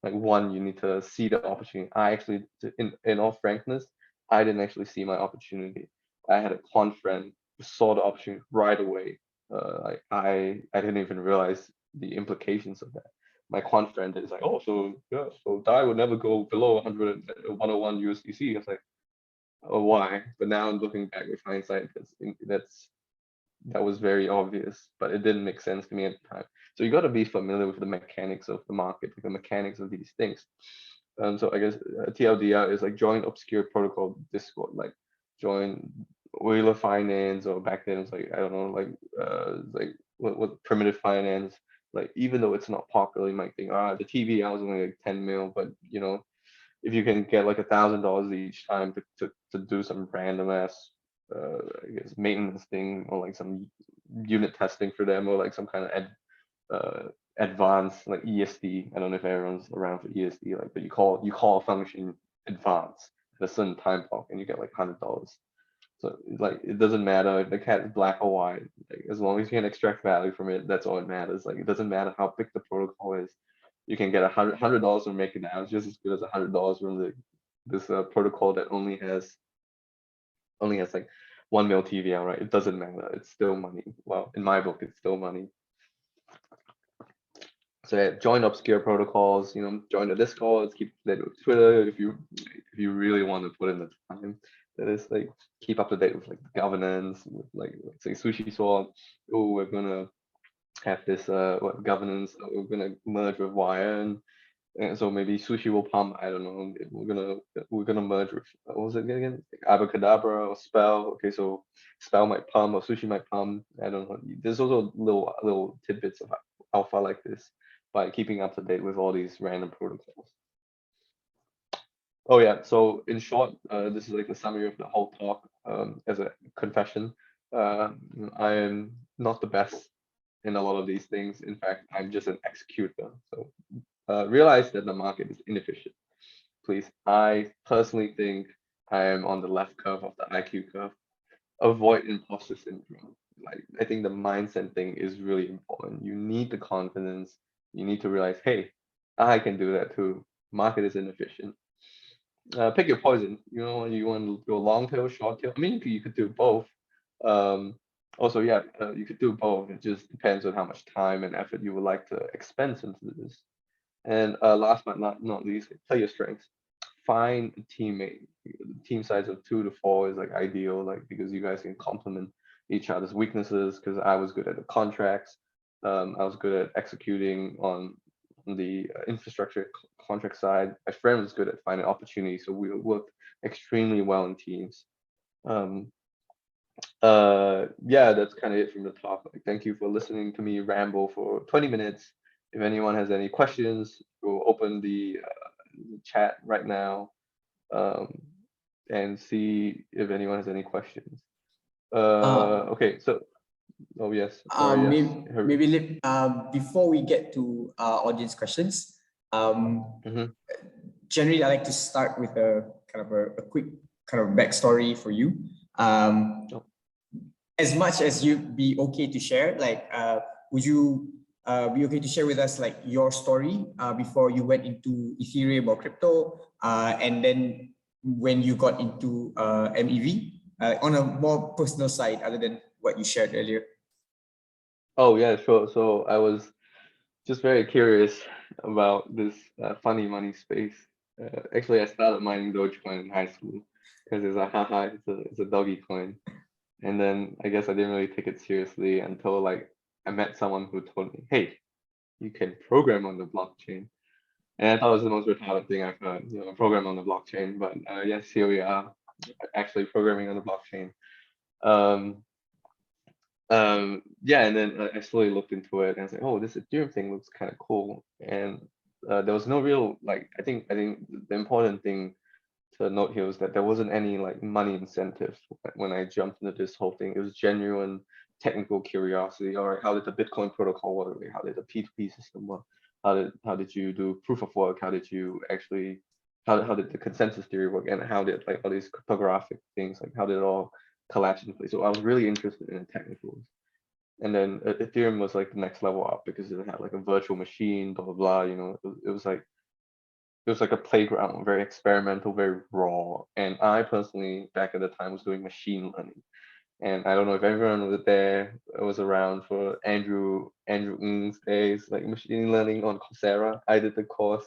Like one, you need to see the opportunity. I actually, in all frankness, I didn't actually see my opportunity. I had a quant friend who saw the opportunity right away. I didn't even realize the implications of that. My quant friend is like, oh, so yeah, so DAI would never go below 101 USDC. I was like, oh, why? But now I'm looking back with hindsight, that was very obvious, but it didn't make sense to me at the time. So you got to be familiar with the mechanics of the market, like the mechanics of these things. So I guess TLDR is like join obscure protocol Discord, like join Wheeler Finance, or back then it's like, I don't know, like what primitive finance. Like even though it's not popular, you might think, the TVL is only like 10 mil, but if you can get like $1,000 each time to do some random ass I guess maintenance thing, or like some unit testing for them, or like some kind of advanced like ESD. I don't know if everyone's around for ESD, like, but you call a function advanced at a certain time block and you get like $100. So like it doesn't matter if the cat is black or white, like, as long as you can extract value from it, that's all it matters. Like it doesn't matter how big the protocol is. You can get $100 from MakerDAO. It's just as good as $100 from this protocol that only has only has like 1 mil TVL, right? It doesn't matter. It's still money. Well, in my book, it's still money. So yeah, join obscure protocols, join the Discord, keep up to date with Twitter if you really want to put in the time. That is like keep up to date with like the governance, with like let's say Sushi Swap. Oh, we're gonna have this what governance, we're gonna merge with Wire, and so maybe Sushi will pump, I don't know, we're gonna merge with what was it again? Abracadabra or Spell. Okay, so Spell might pump or Sushi might pump. I don't know. There's also little tidbits of alpha like this by keeping up to date with all these random protocols. Oh yeah, so in short, this is like the summary of the whole talk. As a confession, I am not the best in a lot of these things. In fact, I'm just an executor. So realize that the market is inefficient. Please, I personally think I am on the left curve of the IQ curve. Avoid imposter syndrome. Like, I think the mindset thing is really important. You need the confidence. You need to realize, hey, I can do that too. Market is inefficient. Pick your poison. You want to go long tail, short tail. I mean, you could do both. Um, Also, yeah, you could do both. It just depends on how much time and effort you would like to expense into this. And last but not least, play your strengths. Find a teammate. The team size of 2 to 4 is like ideal, like because you guys can complement each other's weaknesses. Because I was good at the contracts, I was good at executing on the infrastructure contract side. My friend was good at finding opportunities, so we worked extremely well in teams. Um, yeah, that's kind of it from the talk. Like, thank you for listening to me ramble for 20 minutes. If anyone has any questions, we'll open the chat right now, and see if anyone has any questions. Okay, so yes, sorry, yes. Maybe before we get to audience questions, Mhm. generally I like to start with a kind of a quick kind of backstory for you. As much as you'd be okay to share, like, would you be okay to share with us like your story before you went into Ethereum or crypto, and then when you got into MEV on a more personal side other than what you shared earlier? Oh yeah, sure. So I was just very curious about this funny money space. Actually, I started mining Dogecoin in high school because it's a haha, it's a doggy coin. And then I guess I didn't really take it seriously until like I met someone who told me, hey, you can program on the blockchain. And I thought it was the most retarded thing I've heard, program on the blockchain. But yes, here we are, actually programming on the blockchain. Yeah, and then I slowly looked into it and I was like, oh, this Ethereum thing looks kind of cool. And there was no real like I think the important thing to note here was that there wasn't any like money incentives when I jumped into this whole thing. It was genuine technical curiosity. All right, how did the Bitcoin protocol work? How did the P2P system work? How did you do proof of work? How did you actually how did the consensus theory work? And how did like all these cryptographic things, like how did it all collapse into place? So I was really interested in the technicals. And then Ethereum was like the next level up because it had like a virtual machine, blah blah blah. It was like a playground, very experimental, very raw. And I personally, back at the time, was doing machine learning. And I don't know if everyone was around for Andrew Ng's days, like machine learning on Coursera. I did the course.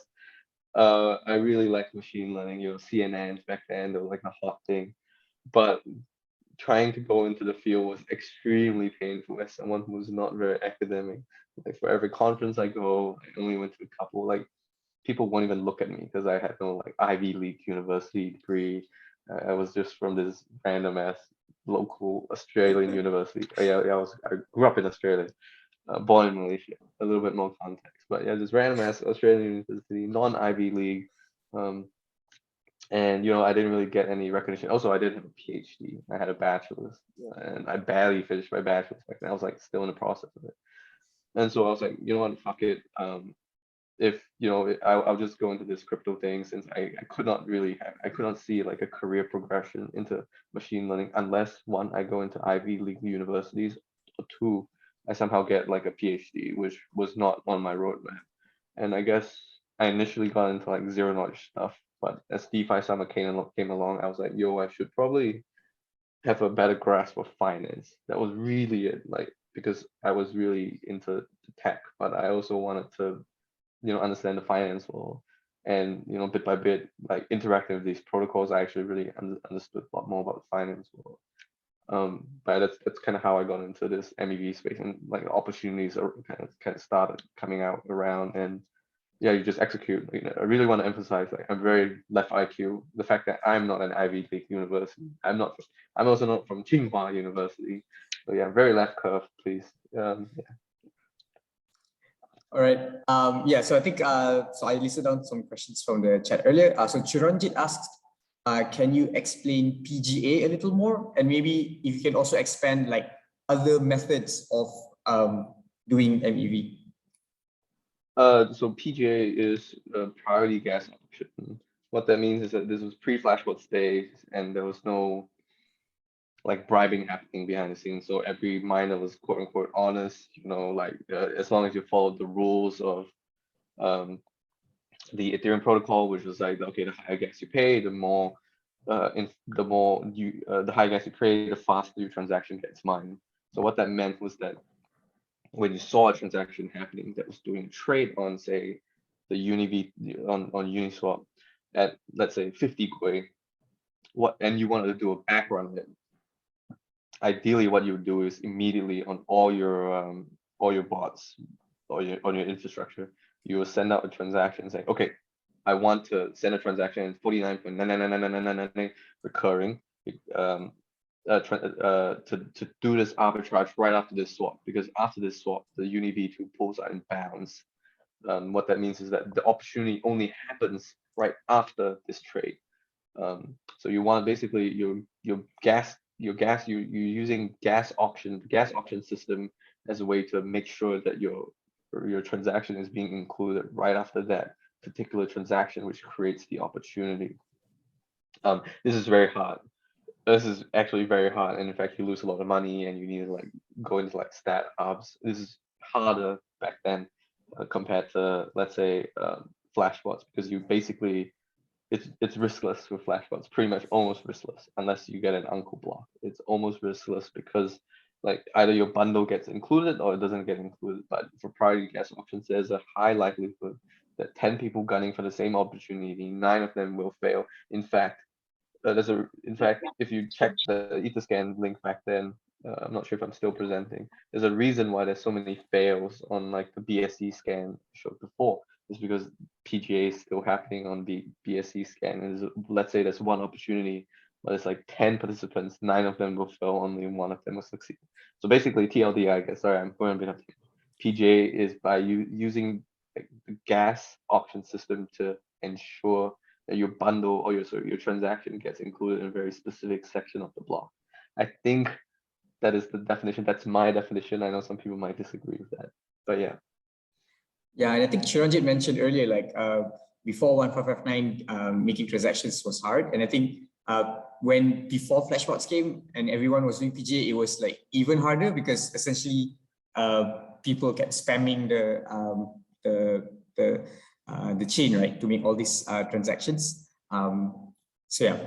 I really liked machine learning. CNNs back then, they were like a hot thing. But trying to go into the field was extremely painful as someone who was not very academic. Like for every conference I go, I only went to a couple. Like people won't even look at me because I had no like Ivy League university degree. I was just from this random ass local Australian university. I grew up in Australia, born in Malaysia. A little bit more context, but yeah, this random ass Australian university, non Ivy League. And I didn't really get any recognition. Also, I didn't have a PhD. I had a bachelor's, and I barely finished my bachelor's back then. I was like still in the process of it. And so I was like, you know what, fuck it. If I'll just go into this crypto thing, since I could not see like a career progression into machine learning unless one, I go into Ivy League universities, or two, I somehow get like a PhD, which was not on my roadmap. And I guess I initially got into like zero knowledge stuff, but as DeFi summer came along, I was like, yo, I should probably have a better grasp of finance. That was really it, like, because I was really into tech, but I also wanted to, understand the finance law. And, bit by bit, like interacting with these protocols, I actually really understood a lot more about the finance law. But that's kind of how I got into this MEV space, and like opportunities are kind of started coming out around, and yeah, you just execute. I really want to emphasize, like, I'm very left IQ. The fact that I'm not an Ivy League university, I'm also not from Tsinghua University. So yeah, very left curve, please. Yeah. All right. Yeah, so I think so I listed down some questions from the chat earlier. So Chiranjit asked, can you explain PGA a little more? And maybe if you can also expand like other methods of doing MEV. So PGA is a priority gas auction. What that means is that this was pre-Flashbots days, and there was no like bribing happening behind the scenes. So every miner was quote unquote honest, like as long as you followed the rules of the Ethereum protocol, which was like, okay, the higher gas you pay, the more the higher gas you pay, the faster your transaction gets mined. So what that meant was that when you saw a transaction happening that was doing a trade on, say, the UniV on Uniswap at, let's say, 50 Gwei, and you wanted to do a back run of it, ideally what you would do is immediately on all your bots or on your infrastructure, you will send out a transaction saying, okay, I want to send a transaction in 49.99999 recurring to do this arbitrage right after this swap, because after this swap, the UniV2 pools are in bounds. What that means is that the opportunity only happens right after this trade. So you want basically you're using gas auction system as a way to make sure that your transaction is being included right after that particular transaction, which creates the opportunity. This is very hard. This is actually very hard, and in fact, you lose a lot of money, and you need to like go into like stat hubs. This is harder back then compared to, let's say, Flashbots, because you basically it's riskless with Flashbots, pretty much almost riskless unless you get an uncle block. It's almost riskless because like either your bundle gets included or it doesn't get included. But for priority gas auctions, there's a high likelihood that 10 people gunning for the same opportunity, 9 of them will fail. In fact, if you check the Etherscan link back then, I'm not sure if I'm still presenting. There's a reason why there's so many fails on like the BSC scan showed before. It's because PGA is still happening on the BSC scan. And let's say there's one opportunity, but it's like 10 participants, 9 of them will fail, only 1 of them will succeed. So basically, TLD, I guess. Sorry, I'm going a bit up. PGA is by using like, the gas auction system to ensure that your bundle or your transaction gets included in a very specific section of the block. I think that is the definition. That's my definition. I know some people might disagree with that, but yeah. Yeah, and I think Chiranjit mentioned earlier, like before 1559, making transactions was hard. And I think when before Flashbots came and everyone was doing PGA, it was like even harder because essentially people kept spamming the chain, right, to make all these transactions. So yeah,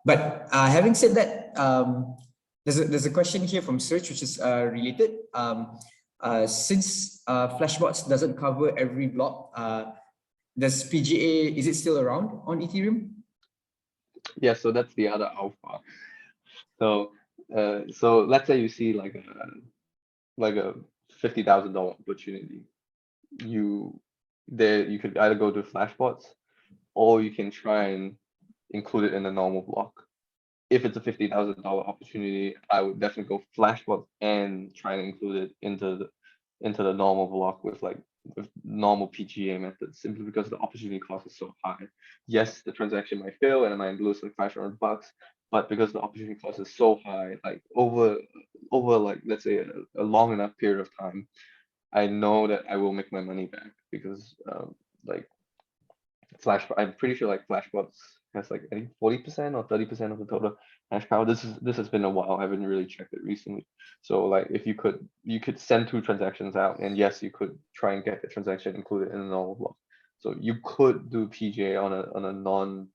but having said that, there's a question here from Search, which is related. Since Flashbots doesn't cover every block, does PGA, is it still around on Ethereum? Yeah, so that's the other alpha. So let's say you see like a $50,000 opportunity. You could either go to Flashbots, or you can try and include it in a normal block. If it's a $50,000 opportunity, I would definitely go Flashbots and try and include it into the normal block with normal PGA methods, simply because the opportunity cost is so high. Yes, the transaction might fail and I might lose like $500, but because the opportunity cost is so high, like over like, let's say a long enough period of time, I know that I will make my money back, because like I'm pretty sure like Flashbots has like I think 40% or 30% of the total hash power. This has been a while. I haven't really checked it recently. So like if you could send 2 transactions out, and yes, you could try and get the transaction included in a normal block. So you could do PGA on a non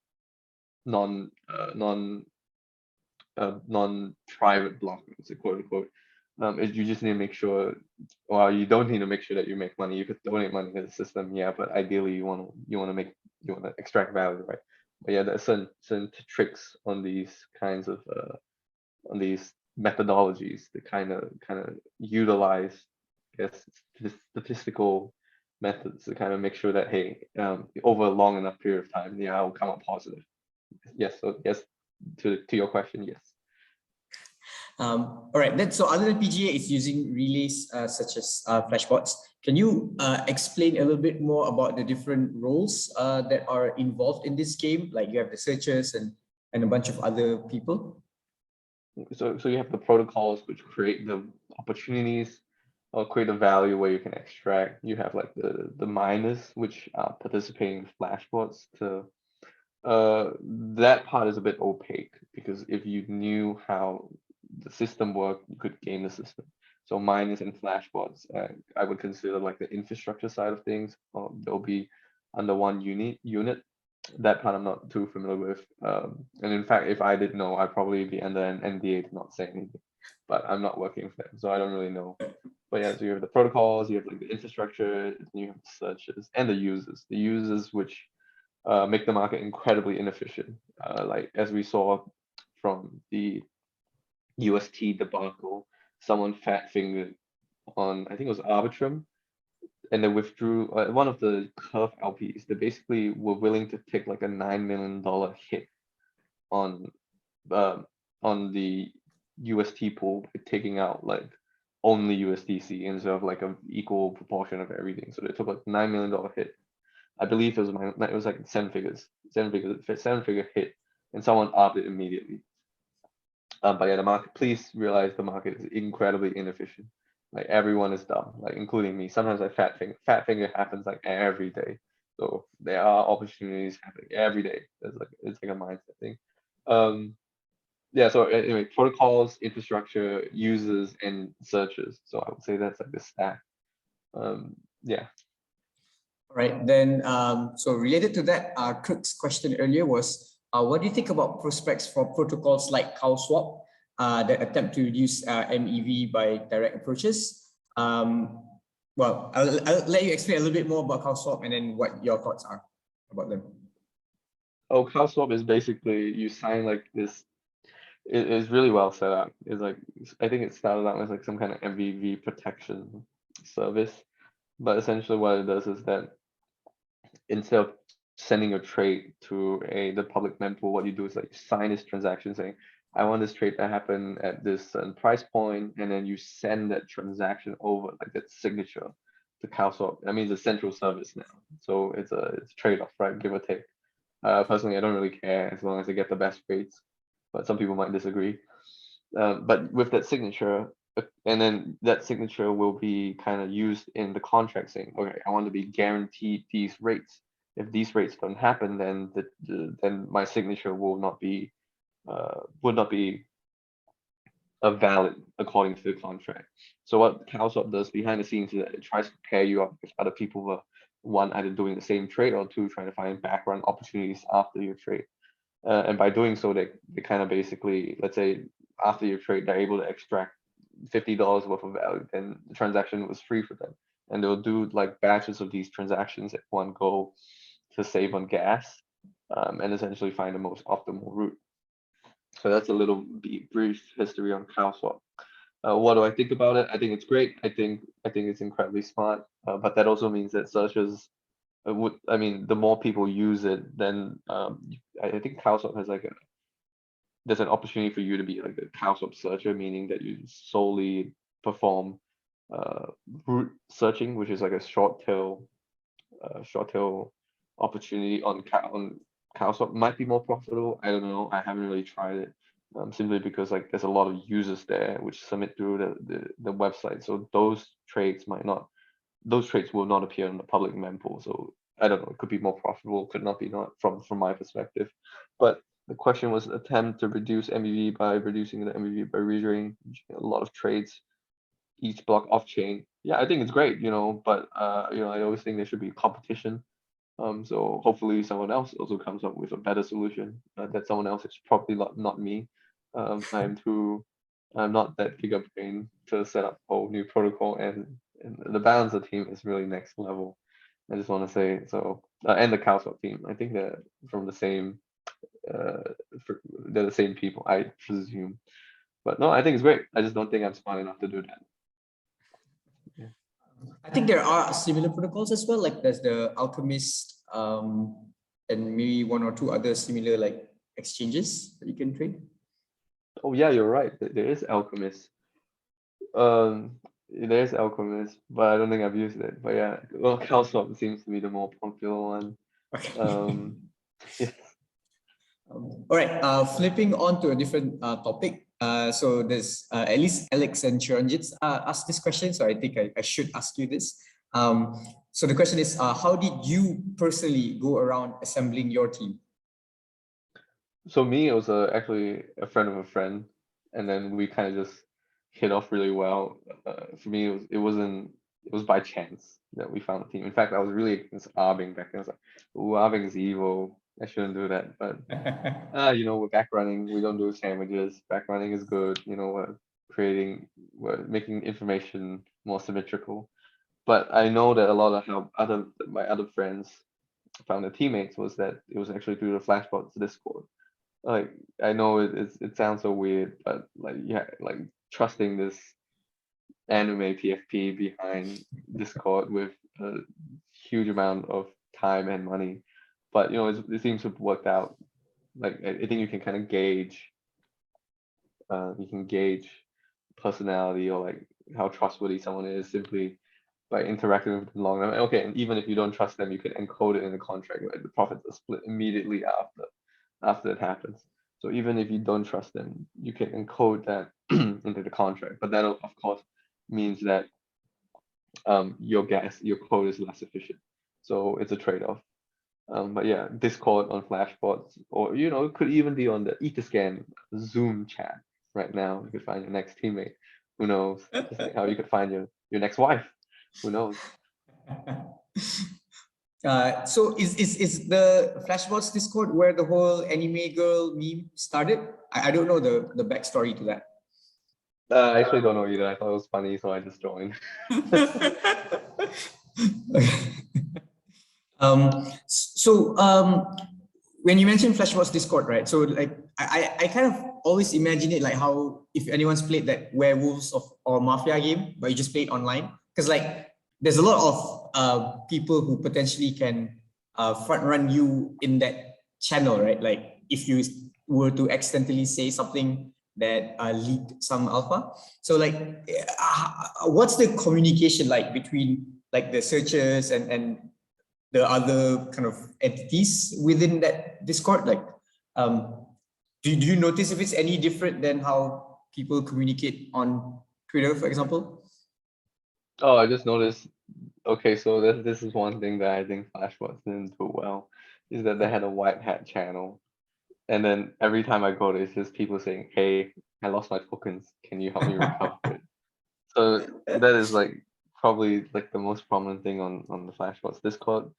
non-private block, it's a quote unquote. You just need to make sure, well, you don't need to make sure that you make money. You could donate money to the system, yeah, but ideally you want to extract value, right? But yeah, there's certain tricks on these kinds of on these methodologies to kind of utilize, I guess, statistical methods to kind of make sure that, hey, over a long enough period of time, yeah, I'll come out positive. Yes, so yes, to your question, yes. All right, then, so other than PGA, it's using relays such as flashbots. Can you explain a little bit more about the different roles that are involved in this game? Like you have the searchers and a bunch of other people. So you have the protocols which create the opportunities or create a value where you can extract. You have like the miners which are participating in flashbots to that part is a bit opaque, because if you knew how the system worked, you could game the system. So miners and flashbots, I would consider like the infrastructure side of things. They'll be under one unit. That part I'm not too familiar with. And in fact, if I did know, I'd probably be under an NDA to not say anything. But I'm not working for them, so I don't really know. But yeah, so you have the protocols, you have like the infrastructure, you have the searches, and the users. The users which make the market incredibly inefficient. Like as we saw from the UST debacle, someone fat fingered on, I think it was Arbitrum, and they withdrew one of the curve LPs. They basically were willing to take like a $9 million hit on the UST pool by taking out like only USDC instead of like an equal proportion of everything. So they took like $9 million hit. I believe it was like seven figure hit, and someone opted immediately. But yeah, the market. Please realize the market is incredibly inefficient. Like everyone is dumb, like including me. Sometimes I fat finger. Fat finger happens like every day. So there are opportunities happening every day. It's like a mindset thing. Yeah. So anyway, protocols, infrastructure, users, and searches. So I would say that's like the stack. Yeah. All right, then, so related to that, Kirk's question earlier was, what do you think about prospects for protocols like CowSwap that attempt to reduce MEV by direct approaches? Well, I'll let you explain a little bit more about CowSwap and then what your thoughts are about them. Oh, CowSwap is basically you sign like this. It is really well set up. It's like, I think it started out as like some kind of MEV protection service, but essentially what it does is that instead of sending a trade to the public mempool, what you do is like you sign this transaction saying, I want this trade to happen at this price point, and then you send that transaction over, like that signature, to CowSwap. I mean, it's a central service now, so it's a trade-off, right? Give or take. Personally, I don't really care as long as I get the best rates, but some people might disagree. But with that signature, and then that signature will be kind of used in the contract saying, okay, I want to be guaranteed these rates. If these rates don't happen, then then my signature will not be would not be valid according to the contract. So what CowSwap does behind the scenes is that it tries to pair you up with other people who are, one, either doing the same trade, or two, trying to find background opportunities after your trade. And by doing so, they kind of basically, let's say after your trade, they're able to extract $50 worth of value, then the transaction was free for them. And they'll do like batches of these transactions at one go to save on gas, and essentially find the most optimal route. So that's a little brief history on CowSwap. What do I think about it? I think it's great. I think it's incredibly smart, but that also means that searchers the more people use it, then I think CowSwap has like there's an opportunity for you to be like a CowSwap searcher, meaning that you solely perform route searching, which is like a short tail opportunity on CowSwap. Might be more profitable. I don't know. I haven't really tried it. Simply because like there's a lot of users there which submit through the website. So those trades will not appear in the public mempool. So I don't know, it could be more profitable, could not be, not from my perspective. But the question was attempt to reduce MEV by reducing the MEV by redoing a lot of trades, each block off chain. Yeah, I think it's great, but I always think there should be competition. So hopefully someone else also comes up with a better solution. That someone else is probably not me. I'm not that gigabrain to set up a whole new protocol, and the balance of the team is really next level. I just want to say so, and the CowSwap team. I think they're from the same. They're the same people, I presume. But no, I think it's great. I just don't think I'm smart enough to do that. I think there are similar protocols as well. Like there's the Alchemist, and maybe one or two other similar like exchanges that you can trade. Oh yeah, you're right. There is Alchemist. There's Alchemist, but I don't think I've used it. But yeah, well, CowSwap seems to be the more popular one. Okay. Yeah. All right, flipping on to a different topic. So there's at least Alex and Chiranjit asked this question, so I think I should ask you this. So the question is, how did you personally go around assembling your team? So me, it was actually a friend of a friend, and then we kind of just hit off really well. For me, it was by chance that we found the team. In fact, I was really against Arbing back then. I was like, "Ooh, Arbing is evil. I shouldn't do that." But we're back running. We don't do sandwiches. Back running is good. We're making information more symmetrical. But I know that a lot of how my other friends found their teammates was that it was actually through the Flashbots Discord. Like I know it sounds so weird, but like trusting this anime PFP behind Discord with a huge amount of time and money, but it seems to have worked out. Like I think you can kind of gauge, personality or like how trustworthy someone is simply by interacting with them long enough. Okay, and even if you don't trust them, you can encode it in the contract. Right? The profits are split immediately after it happens. So even if you don't trust them, you can encode that into the contract. But that of course means that your code is less efficient. So it's a trade-off. But yeah, Discord on Flashbots, or it could even be on the Etherscan Zoom chat right now. You could find your next teammate. Who knows? Just like how you could find your next wife. Who knows? So is the Flashbots Discord where the whole anime girl meme started? I don't know the backstory to that. I actually don't know either. I thought it was funny, so I just joined. When you mentioned Flashbots Discord, right? So like I kind of always imagine it like how if anyone's played that Werewolves or Mafia game, but you just play it online, because like there's a lot of people who potentially can front run you in that channel, right? Like if you were to accidentally say something that leaked some alpha. So like, what's the communication like between like the searchers and the other kind of entities within that Discord? Like, do you notice if it's any different than how people communicate on Twitter, for example? Oh, I just noticed. Okay, so this is one thing that I think Flashbots didn't do well, is that they had a white hat channel, and then every time I go there, it's just people saying, "Hey, I lost my tokens. Can you help me recover it?" So that is like probably like the most prominent thing on the Flashbots Discord.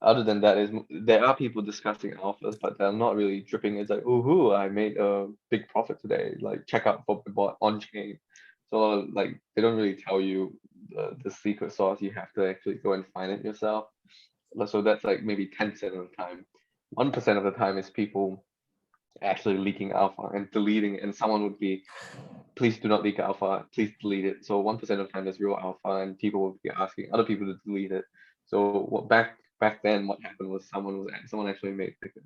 Other than that, there are people discussing alphas, but they're not really dripping. It's like, "Ooh, I made a big profit today. Like, check out what we bought on chain." So like they don't really tell you the secret sauce. You have to actually go and find it yourself. So that's like maybe 10% of the time. 1% of the time is people actually leaking alpha and deleting it, and someone would be, "Please do not leak alpha, please delete it." So 1% of the time there's real alpha, and people will be asking other people to delete it. So back then what happened was someone actually made like a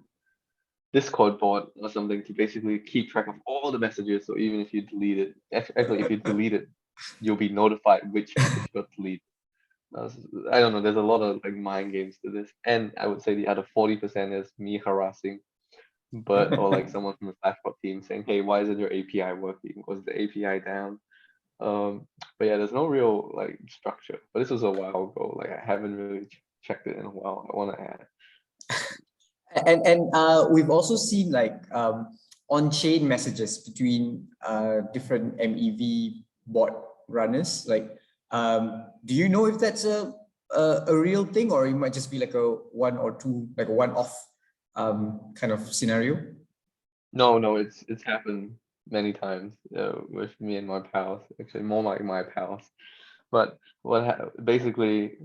Discord bot or something to basically keep track of all the messages. So even if you delete it, actually if you delete it, you'll be notified which message got deleted. I don't know. There's a lot of like mind games to this, and I would say the other 40% is me harassing, or like someone from the Flashbot team saying, "Hey, why isn't your API working? Was the API down?" But yeah, there's no real like structure. But this was a while ago. Like I haven't really checked it in a while. I want to add. And we've also seen like on-chain messages between different MEV bot runners. Like, do you know if that's a real thing, or it might just be like a one or two, like a one-off kind of scenario? No, it's happened many times with me and my pals. Actually, more like my pals. But basically,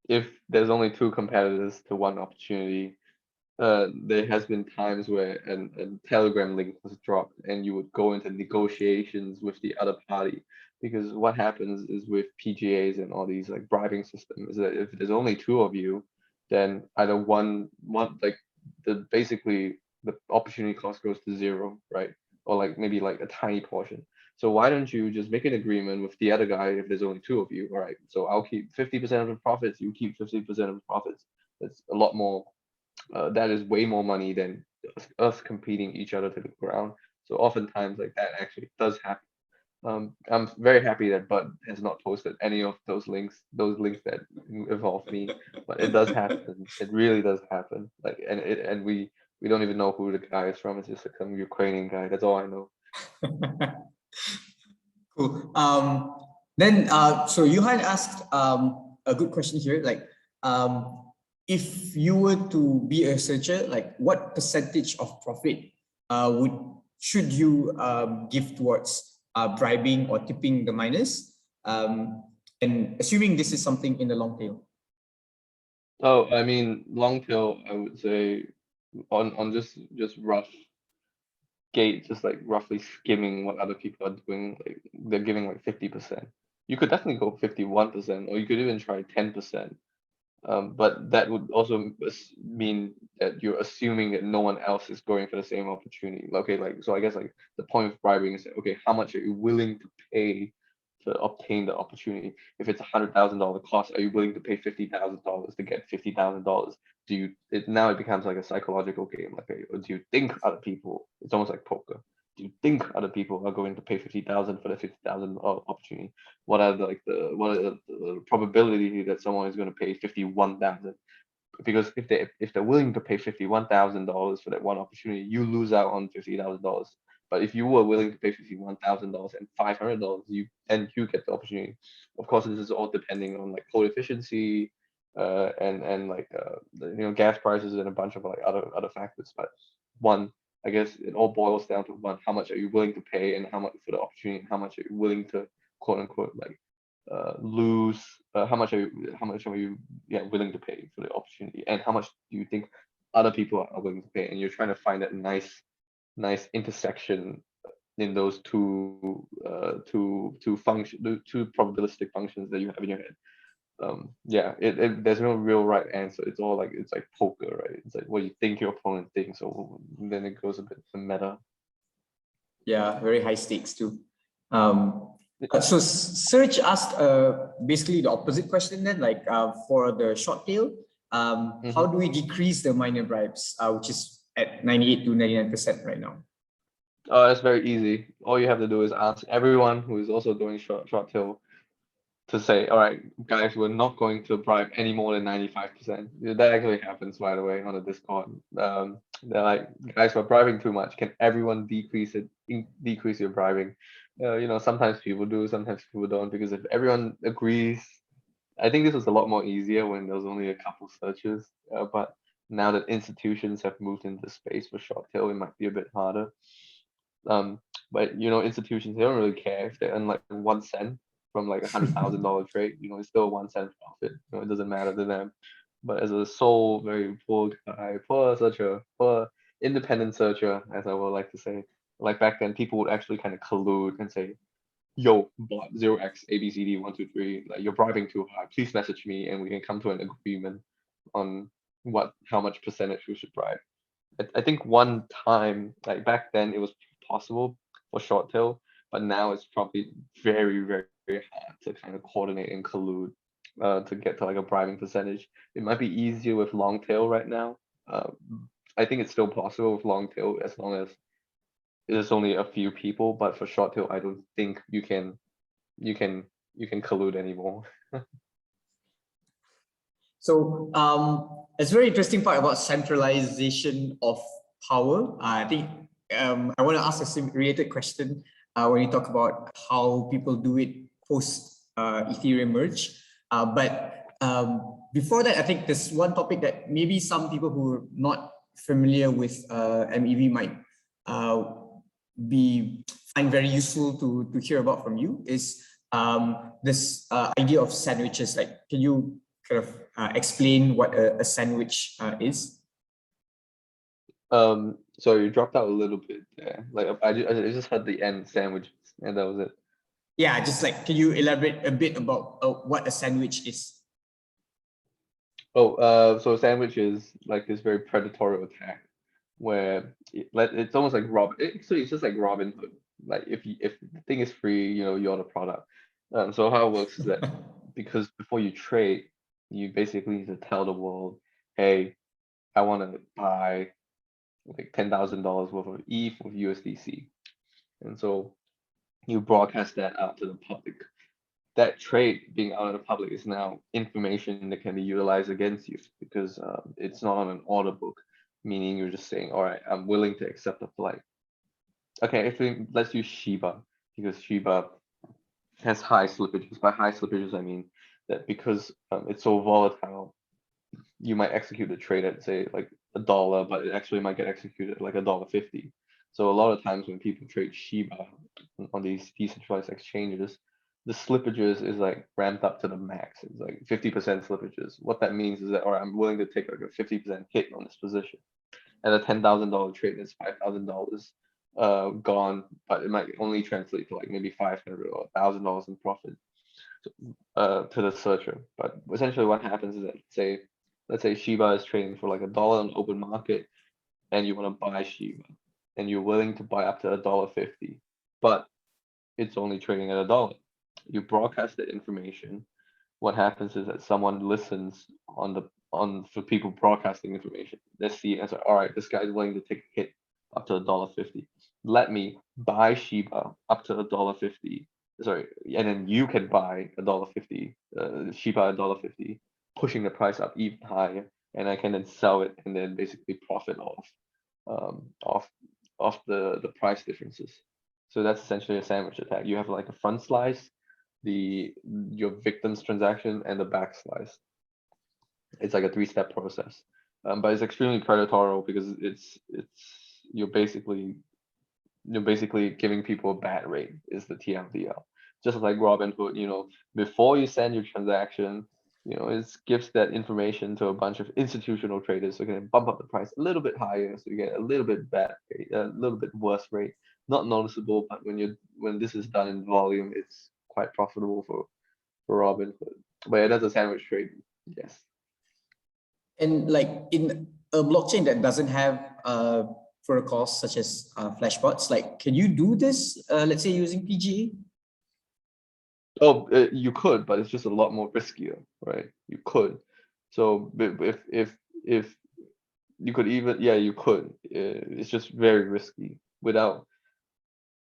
if there's only two competitors to one opportunity, there has been times where a Telegram link was dropped and you would go into negotiations with the other party. Because what happens is with PGAs and all these like bribing systems is that if there's only two of you, then either one like basically the opportunity cost goes to zero, right? Or like maybe like a tiny portion. So why don't you just make an agreement with the other guy if there's only two of you? All right, so I'll keep 50% of the profits, you keep 50% of the profits. That's a lot more. That is way more money than us competing each other to the ground. So oftentimes like that actually does happen. I'm very happy that Bud has not posted any of those links that involve me, but it does happen. It really does happen. Like, and we don't even know who the guy is from. It's just like some Ukrainian guy. That's all I know. Cool. Then, so Johan asked a good question here. Like, if you were to be a searcher, like, what percentage of profit should you give towards bribing or tipping the miners? And assuming this is something in the long tail. Oh, I mean, long tail, I would say on just rough gate, just like roughly skimming what other people are doing, like they're giving like 50%. You could definitely go 51%, or you could even try 10%. But that would also mean that you're assuming that no one else is going for the same opportunity. Okay, like so I guess like the point of bribing is okay, how much are you willing to pay to obtain the opportunity? If it's $100,000 cost, are you willing to pay $50,000 to get $50,000? Now it becomes like a psychological game. Like, or do you think other people? It's almost like poker. Do you think other people are going to pay 50,000 for the 50,000 opportunity? What are the probability that someone is going to pay 51,000? Because if they're willing to pay $51,000 for that one opportunity, you lose out on $50,000. But if you were willing to pay $51,000 and $500, you get the opportunity. Of course, this is all depending on like code efficiency, and like gas prices and a bunch of like other factors. But one, I guess it all boils down to one: how much are you willing to pay, and how much for the opportunity, and how much are you willing to quote unquote like lose? How much are you willing to pay for the opportunity, and how much do you think other people are willing to pay? And you're trying to find that nice intersection in those two probabilistic functions that you have in your head. There's no real right answer. It's all like poker, right? It's like what you think your opponent thinks, so then it goes a bit to meta. Yeah, very high stakes too. So Serge asked basically the opposite question then, like for the short tail, how do we decrease the miner bribes, which is at 98 to 99% right now? That's very easy. All you have to do is ask everyone who is also doing short tail to say, all right, guys, we're not going to bribe any more than 95%. That actually happens, by the way, on the Discord. They're like, guys, we're bribing too much. Can everyone decrease your bribing? Sometimes people do, sometimes people don't, because if everyone agrees, I think this was a lot more easier when there was only a couple searches. But now that institutions have moved into space for short tail, it might be a bit harder. But institutions, they don't really care if they earn like 1 cent from like $100,000 trade. It's still 1 cent profit. It doesn't matter to them. But as a sole, very poor guy, poor independent searcher, as I would like to say, like back then, people would actually kind of collude and say, "Yo, bot 0x ABCD123, like you're bribing too hard. Please message me, and we can come to an agreement on how much percentage we should bribe." I think one time, like back then, it was possible for short tail, but now it's probably very, very, very hard to kind of coordinate and collude to get to like a bribing percentage. It might be easier with long tail right now. I think it's still possible with long tail as long as there's only a few people, but for short tail, I don't think you can collude anymore. So it's a very interesting part about centralization of power. I think I want to ask a related question when you talk about how people do it post Ethereum merge. But before that, I think there's one topic that maybe some people who are not familiar with MEV might find very useful to hear about from you is this idea of sandwiches. Like, can you kind of explain what a sandwich is? So you dropped out a little bit there. Like I just heard the end sandwiches, and that was it. Yeah, just like, can you elaborate a bit about what a sandwich is? So a sandwich is like this very predatory attack where it's almost like it's just like Robin Hood. Like if the thing is free, you're the product. So how it works is that because before you trade, you basically need to tell the world, hey, I want to buy like $10,000 worth of ETH with USDC, and so you broadcast that out to the public. That trade being out in the public is now information that can be utilized against you because it's not on an order book, meaning you're just saying, all right, I'm willing to accept a flight. Okay, let's use Shiba because Shiba has high slippages. By high slippages, I mean that because it's so volatile, you might execute the trade at say like $1, but it actually might get executed at like $1.50. So a lot of times when people trade Shiba on these decentralized exchanges, the slippages is like ramped up to the max. It's like 50% slippages. What that means is that, all right, I'm willing to take like a 50% hit on this position. And a $10,000 trade is $5,000 gone, but it might only translate to like maybe $500 or $1,000 in profit to the searcher. But essentially what happens is that let's say Shiba is trading for like $1 on the open market and you want to buy Shiba and you're willing to buy up to $1.50, but it's only trading at $1. You broadcast that information. What happens is that someone listens for people broadcasting information. They see it as all right, this guy's willing to take a hit up to $1.50. Let me buy Shiba up to $1.50. Sorry, and then you can buy $1.50, Shiba $1.50, pushing the price up even higher, and I can then sell it and then basically profit off the price differences. So that's essentially a sandwich attack. You have like a front slice, your victim's transaction, and the back slice. It's like a 3-step process, but it's extremely predatory because you're basically giving people a bad rate is the TMDL. Just like Robinhood, before you send your transaction, it gives that information to a bunch of institutional traders, so you can bump up the price a little bit higher, so you get a little bit bad rate, a little bit worse rate. Not noticeable, but when this is done in volume, it's quite profitable for Robinhood. But yeah, that's a sandwich trade. Yes. And like in a blockchain that doesn't have protocols such as flashbots, like can you do this? Let's say using PGA. Oh, you could, but it's just a lot more riskier, right? You could. So if you could even, yeah, you could. It's just very risky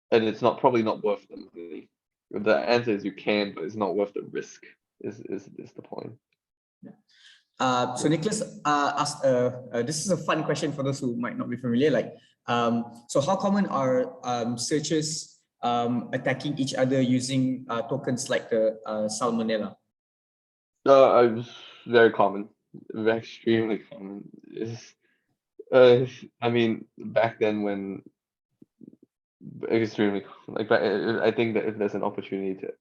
and it's probably not worth the money. The answer is you can, but it's not worth the risk. Is the point? So Nicholas asked, this is a fun question for those who might not be familiar. Like, so how common are searchers attacking each other using tokens like the Salmonella? Very common, extremely common. I mean, back then when extremely like, I think that if there's an opportunity to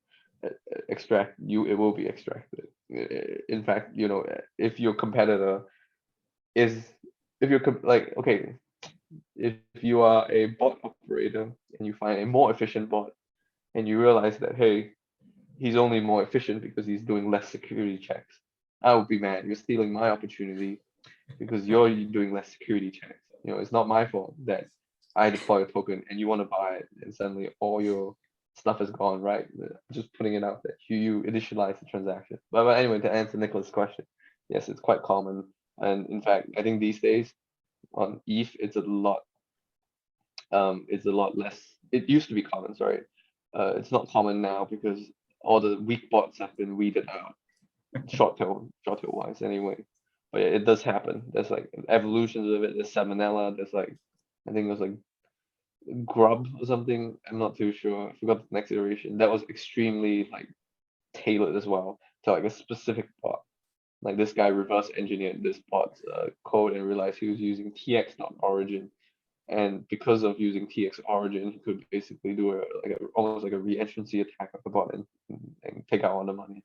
extract it will be extracted. In fact, if your competitor is, if you're like, okay, if you are a bot operator and you find a more efficient bot and you realize that, hey, he's only more efficient because he's doing less security checks, I would be mad. You're stealing my opportunity because you're doing less security checks. It's not my fault that I deploy a token and you want to buy it and suddenly all your stuff is gone, right? Just putting it out there. You initialize the transaction. But anyway, to answer Nicholas' question, yes, it's quite common. And in fact, I think these days on ETH, it's a lot less. It used to be common, sorry. It's not common now because all the weak bots have been weeded out, short tail wise anyway. But yeah, it does happen. There's like evolutions of it. There's Salmonella. There's like, I think it was like Grub or something. I'm not too sure. I forgot the next iteration. That was extremely like tailored as well to like a specific bot. Like this guy reverse engineered this bot's code and realized he was using TX.origin And because of using TX origin, he could basically do almost like a re-entrancy attack of the bot and take out all the money.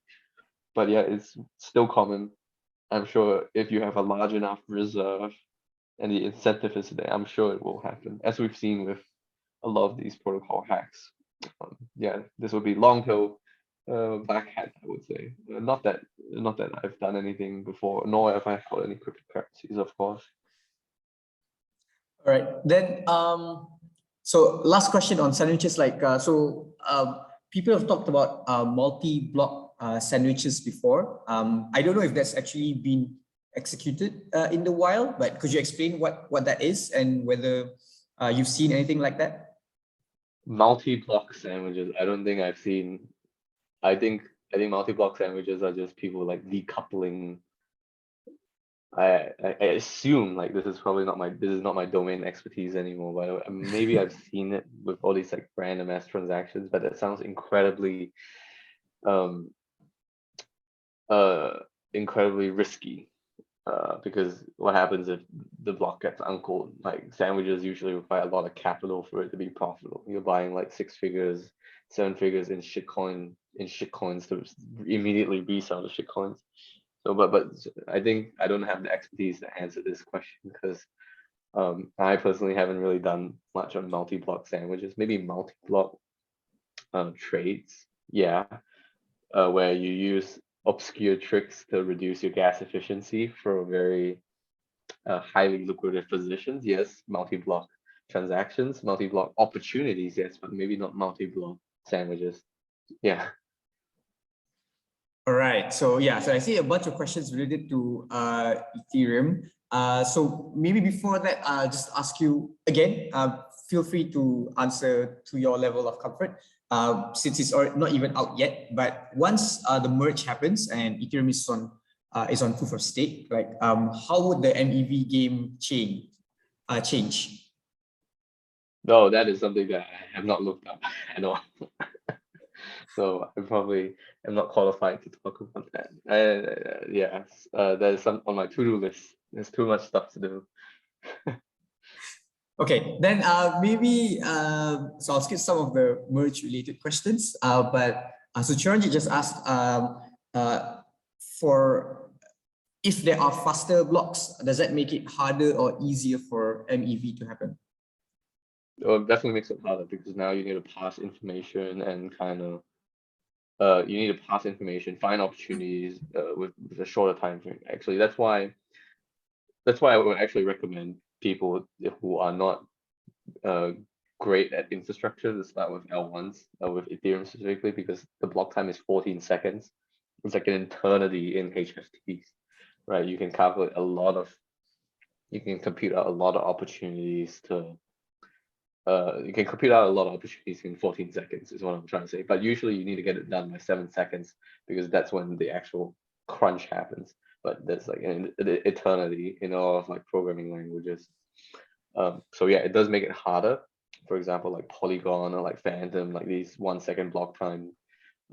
But yeah, it's still common. I'm sure if you have a large enough reserve and the incentive is there, I'm sure it will happen, as we've seen with a lot of these protocol hacks. Yeah, this would be long tail black hat, I would say. Not that I've done anything before, nor have I caught any cryptocurrencies, of course. All right, then so last question on sandwiches, people have talked about multi-block sandwiches before. I don't know if that's actually been executed in the wild, but could you explain what that is and whether you've seen anything like that? Multi-block sandwiches, I don't think I've seen. I think multi-block sandwiches are just people like decoupling. I assume like this is not my domain expertise anymore, but maybe I've seen it with all these like random ass transactions, but that sounds incredibly incredibly risky, because what happens if the block gets uncalled? Like sandwiches usually require a lot of capital for it to be profitable. You're buying like 6 figures, 7 figures in shitcoins to immediately resell the shitcoins. So, but I think I don't have the expertise to answer this question because I personally haven't really done much on multi-block sandwiches. Maybe multi-block trades, yeah, where you use obscure tricks to reduce your gas efficiency for very highly lucrative positions. Yes, multi-block transactions, multi-block opportunities, yes, but maybe not multi-block sandwiches. Yeah. All right, so yeah, so I see a bunch of questions related to Ethereum. So maybe before that, just ask you again, feel free to answer to your level of comfort, since it's not even out yet. But once the merge happens and Ethereum is on proof of stake, like how would the MEV game change? No, that is something that I have not looked up at all. So I probably am not qualified to talk about that. Yeah, that is some on my to-do list. There's too much stuff to do. Okay, then maybe so I'll skip some of the merge related questions. But so Chiranjit just asked for if there are faster blocks, does that make it harder or easier for MEV to happen? Well, it definitely makes it harder because now you need to pass information and kind of you need to pass information, find opportunities with a shorter time frame. Actually, that's why I would actually recommend people who are not great at infrastructure to start with L1s, with Ethereum specifically, because the block time is 14 seconds. It's like an eternity in HFTs, right? You can calculate you can compute out a lot of opportunities in 14 seconds is what I'm trying to say. But usually you need to get it done by 7 seconds because that's when the actual crunch happens. But there's like an eternity in all of like programming languages. So yeah, it does make it harder. For example, like Polygon or like Phantom, like these 1 second block time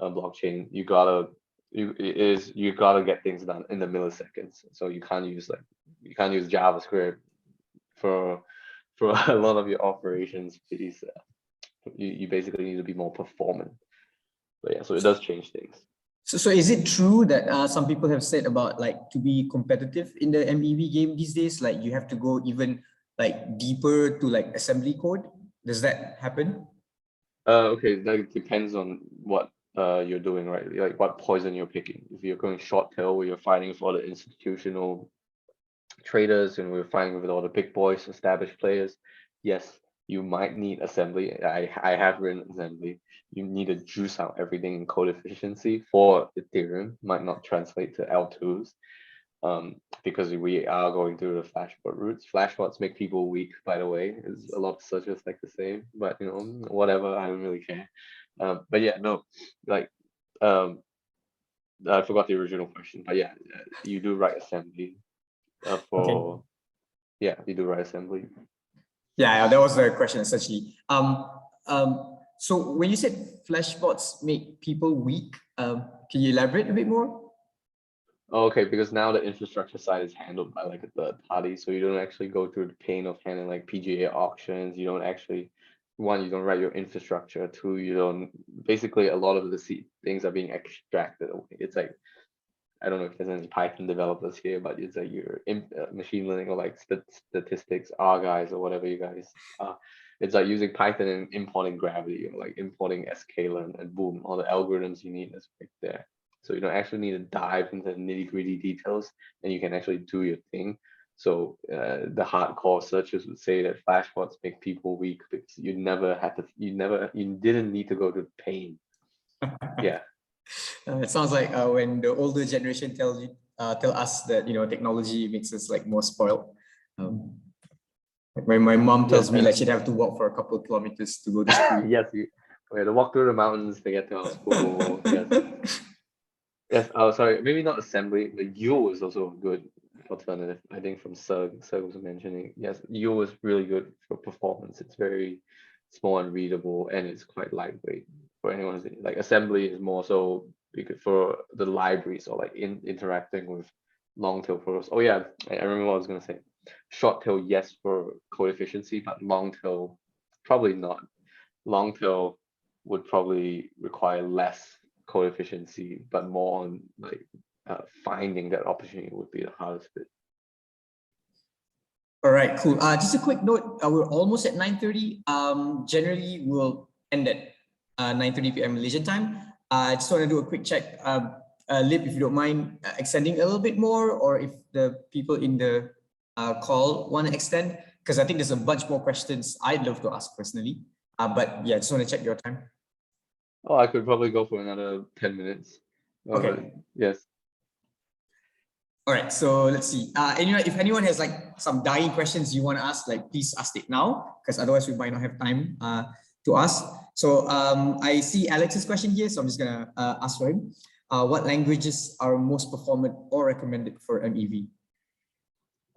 blockchain, you gotta get things done in the milliseconds. So you can't use JavaScript for a lot of your operations. You basically need to be more performant. But yeah, so it does change things. So is it true that some people have said about like to be competitive in the MEV game these days, like you have to go even like deeper to like assembly code? Does that happen? Okay, that depends on what you're doing, right? Like what poison you're picking. If you're going short tail where you're fighting for the institutional traders and we're fighting with all the big boys, established players, yes, you might need assembly. I have written assembly. You need to juice out everything in code efficiency for Ethereum. Might not translate to L2s because we are going through the flashbot routes. Flashbots make people weak, by the way, as a lot of searchers like to say, but you know, whatever, I don't really care. But yeah, no, like I forgot the original question, but yeah, you do write assembly for yeah, you do write assembly. Yeah, that was the question essentially. So when you said flashbots make people weak, can you elaborate a bit more? Oh, okay, because now the infrastructure side is handled by like a third party, so you don't actually go through the pain of handling like PGA auctions. You don't actually, one, you don't write your infrastructure. Two, you don't. Basically, a lot of the things are being extracted away. It's like, I don't know if there's any Python developers here, but it's like your machine learning or like statistics, R guys or whatever you guys are. It's like using Python and importing gravity or like importing scalar and boom, all the algorithms you need is right there. So you don't actually need to dive into the nitty-gritty details, and you can actually do your thing. So the hardcore searchers would say that flashbots make people weak because you never had to, you didn't need to go to pain. Yeah. It sounds like when the older generation tell us that technology makes us like more spoiled. Like when my mom tells me like she'd have to walk for a couple of kilometers to go to school. Yes, we had to walk through the mountains to get to our school. Yes. Yes. Oh, sorry. Maybe not assembly, but U is also a good alternative. I think from Serg was mentioning. Yes, U is really good for performance. It's very small and readable, and it's quite lightweight for anyone who's like assembly is more so because for the libraries or like interacting with long tail protocols. Oh yeah, I remember what I was gonna say. Short tail, yes, for code efficiency, but long tail probably not. Long tail would probably require less code efficiency, but more on like finding that opportunity would be the hardest bit. All right, cool. Just a quick note, we're almost at 9:30. Generally, we'll end at 9:30 p.m. Malaysian time. I just want to do a quick check. Lib, if you don't mind extending a little bit more, or if the people in the call want to extend, because I think there's a bunch more questions I'd love to ask personally. But yeah, just want to check your time. Oh, I could probably go for another 10 minutes. Okay. Yes. All right, so let's see. If anyone has like some dying questions you want to ask, like please ask it now, because otherwise we might not have time to ask. So I see Alex's question here, so I'm just gonna ask for him. What languages are most performant or recommended for MEV?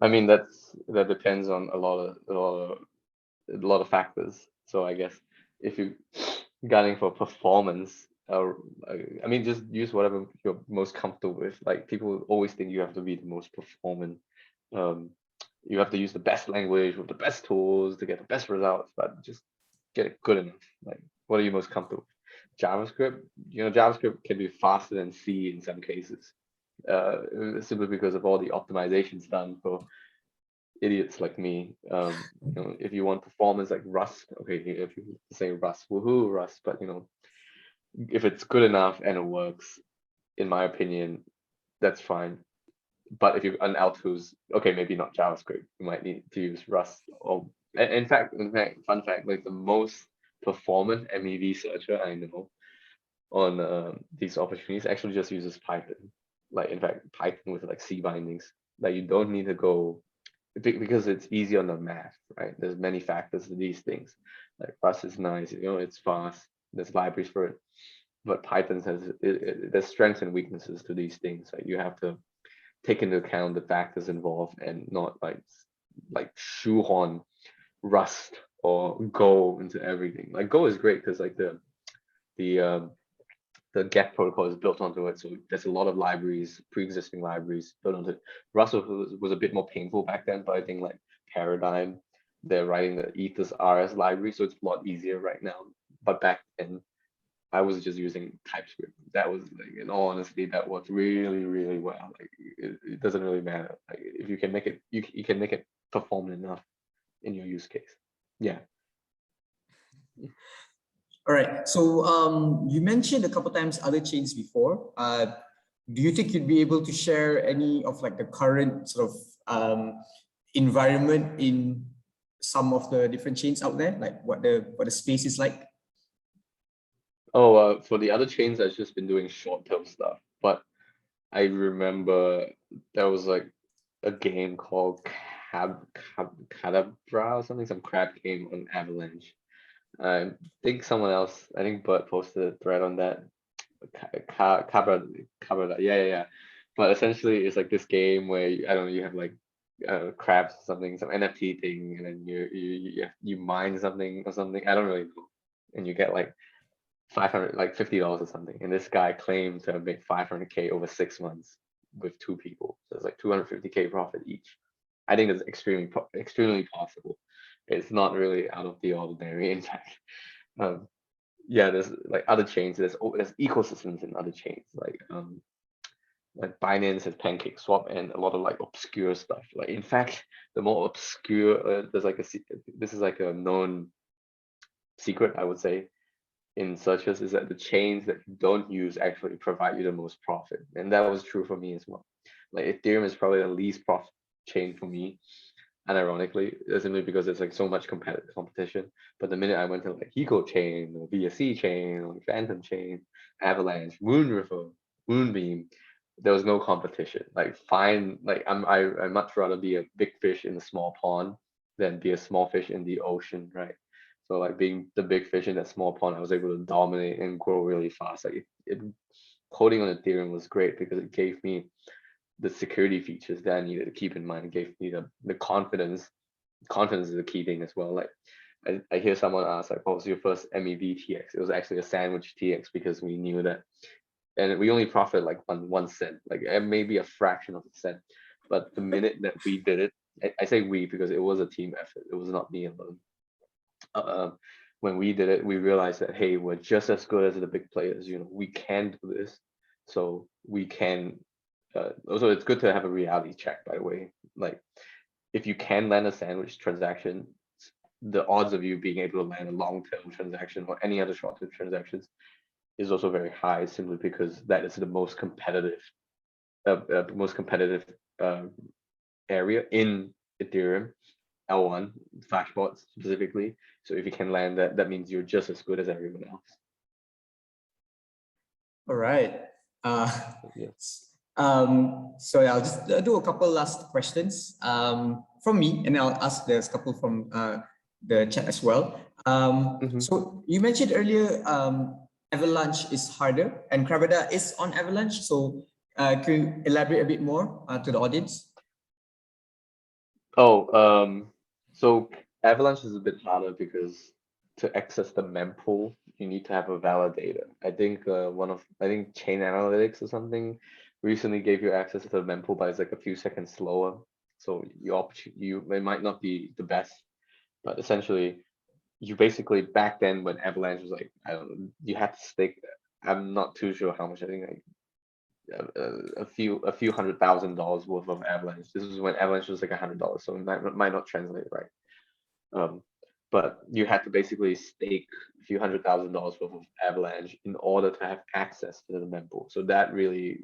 I mean that depends on a lot of factors. So I guess if you gunning for performance, I mean, just use whatever you're most comfortable with. Like people always think you have to be the most performant. You have to use the best language with the best tools to get the best results, but just get it good enough. Like, what are you most comfortable with? JavaScript, JavaScript can be faster than C in some cases, simply because of all the optimizations done for idiots like me. If you want performance like Rust, okay, if you say Rust, woohoo, Rust, but if it's good enough and it works, in my opinion, that's fine. But if you're an alt who's okay, maybe not JavaScript, you might need to use Rust. Or in fact, fun fact, like the most performant MEV searcher I know on these opportunities actually just uses Python. Like in fact, Python with like C bindings. Like you don't need to go because it's easy on the math, right? There's many factors to these things. Like Rust is nice, it's fast. There's libraries for it, but Python has there's strengths and weaknesses to these things. Like you have to take into account the factors involved and not like shoehorn Rust or Go into everything. Like Go is great because like the GET protocol is built onto it, so there's a lot of libraries, pre-existing libraries built onto it. Rust was a bit more painful back then, but I think like Paradigm, they're writing the Ethos RS library, so it's a lot easier right now. But back then, I was just using TypeScript. That was like, in all honesty, that worked really, really well. Like it doesn't really matter. Like if you can make it, you can make it perform enough in your use case. Yeah. All right. So you mentioned a couple times other chains before. Do you think you'd be able to share any of like the current sort of environment in some of the different chains out there, like what the space is like? Oh, for the other chains, I've just been doing short-term stuff. But I remember there was like a game called Cadabra or something, some crap game on Avalanche. I think someone else, I think Bert posted a thread on that. Cabra, yeah. But essentially, it's like this game where I don't know, you have like crabs or something, some NFT thing, and then you mine something or something. I don't really know, and you get like 500, like $50 or something. And this guy claimed to have made 500K over 6 months. with two people. So it's like 250K profit each. I think that's extremely possible. It's not really out of the ordinary, in fact. Yeah, there's like other chains. There's ecosystems in other chains, like Binance has Pancake Swap and a lot of like obscure stuff. Like in fact, the more obscure, this is like a known secret, I would say, in searches, is that the chains that you don't use actually provide you the most profit, and that was true for me as well. Like Ethereum is probably the least profit chain for me, and ironically, simply because there's like so much competition. But the minute I went to like Eco Chain or BSC Chain or Phantom Chain, Avalanche, Moonriver, Moonbeam, there was no competition. Like I much rather be a big fish in a small pond than be a small fish in the ocean, right? So like being the big fish in that small pond, I was able to dominate and grow really fast. Like coding on Ethereum was great because it gave me the security features that I needed to keep in mind. It gave me the confidence. Confidence is a key thing as well. Like I hear someone ask like, what was your first MEV TX? It was actually a sandwich TX because we knew that, and we only profit like one cent, like maybe a fraction of a cent. But the minute that we did it, I say we because it was a team effort. It was not me alone. When we did it, we realized that, hey, we're just as good as the big players. You know, we can do this, so we can. Also, it's good to have a reality check, by the way. Like, if you can land a sandwich transaction, the odds of you being able to land a long-term transaction or any other short-term transactions is also very high, simply because that is the most competitive, area in Ethereum. L1 flashbots specifically. So if you can land that, that means you're just as good as everyone else. All right. Yes. So I'll just do a couple last questions from me, and I'll ask there's a couple from the chat as well. So you mentioned earlier Avalanche is harder and Kravada is on Avalanche. So can you elaborate a bit more to the audience? So Avalanche is a bit harder because to access the mempool, you need to have a validator. I think Chain Analytics or something recently gave you access to the mempool, but it's like a few seconds slower. So it might not be the best, but essentially, you basically back then when Avalanche was like, I don't know, you had to stake. I'm not too sure how much. I think like a few $100,000 worth of Avalanche. This was when Avalanche was like $100, so it might not translate right. But you had to basically stake a few $100,000 worth of Avalanche in order to have access to the mempool. So that really,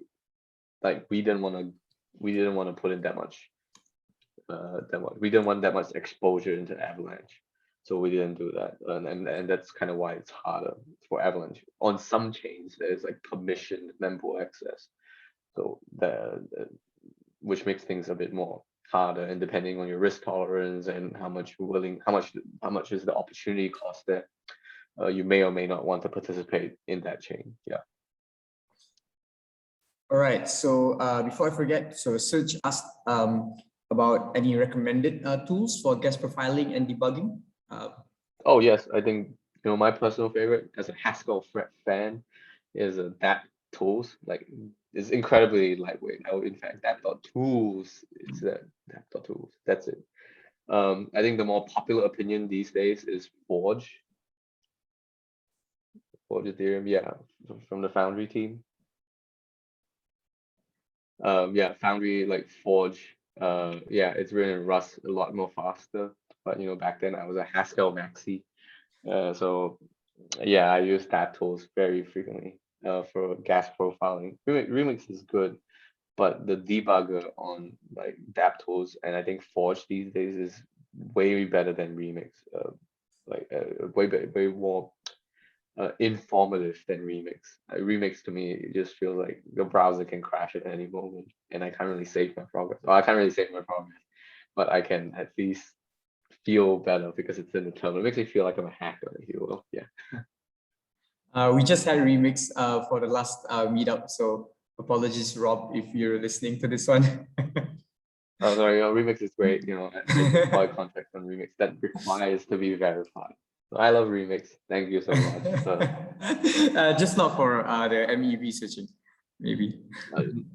like, we didn't want to put in that much. We didn't want that much exposure into Avalanche, so we didn't do that. And that's kind of why it's harder for Avalanche. On some chains, there's like permissioned mempool access, so which makes things a bit more harder, and depending on your risk tolerance and how much is the opportunity cost there, you may or may not want to participate in that chain. Yeah. All right. So before I forget, so Serge asked about any recommended tools for gas profiling and debugging. Oh yes, I think my personal favorite as a Haskell fan is DApp tools. Like, it's incredibly lightweight. In fact, DApp.tools. It's DApp.tools. That's it. I think the more popular opinion these days is Forge Ethereum. Yeah, from the Foundry team. Yeah, Foundry, like Forge. Yeah, it's written in Rust a lot more faster. But back then I was a Haskell maxi. So yeah, I use DApp tools very frequently for gas profiling. Remix is good, but the debugger on like DApp tools, and I think Forge these days, is way better than Remix. Way more informative than Remix. Remix to me, it just feels like the browser can crash at any moment, and I can't really save my progress. Well, I can't really save my progress, but I can at least feel better because it's in the terminal. It makes me feel like I'm a hacker, if you will. Yeah. We just had Remix for the last meetup, so apologies, Rob, if you're listening to this one. Oh, sorry, Remix is great. I deploy contracts on Remix that requires to be verified. So I love Remix. Thank you so much. Just not for the MEV searching. maybe.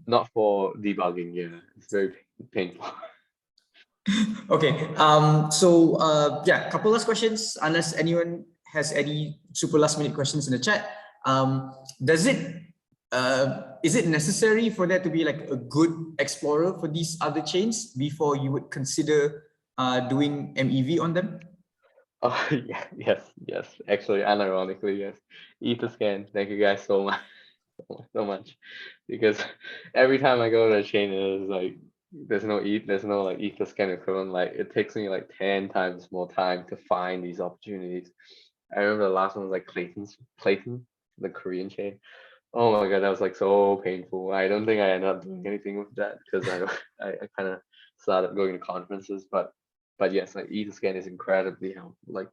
Not for debugging, yeah. It's very painful. Okay. Yeah, couple last questions, unless anyone has any super last minute questions in the chat. Is it necessary for there to be like a good explorer for these other chains before you would consider doing MEV on them? Oh yeah, yes. Actually, unironically, yes. Etherscan, thank you guys so much, so much, because every time I go to a chain, it's like there's no like Etherscan equivalent. Like it takes me like 10 times more time to find these opportunities. I remember the last one was like Clayton, the Korean chain. Oh my god, that was like so painful. I don't think I ended up doing anything with that because I kind of started going to conferences, but yes, like Etherscan is incredibly helpful. Like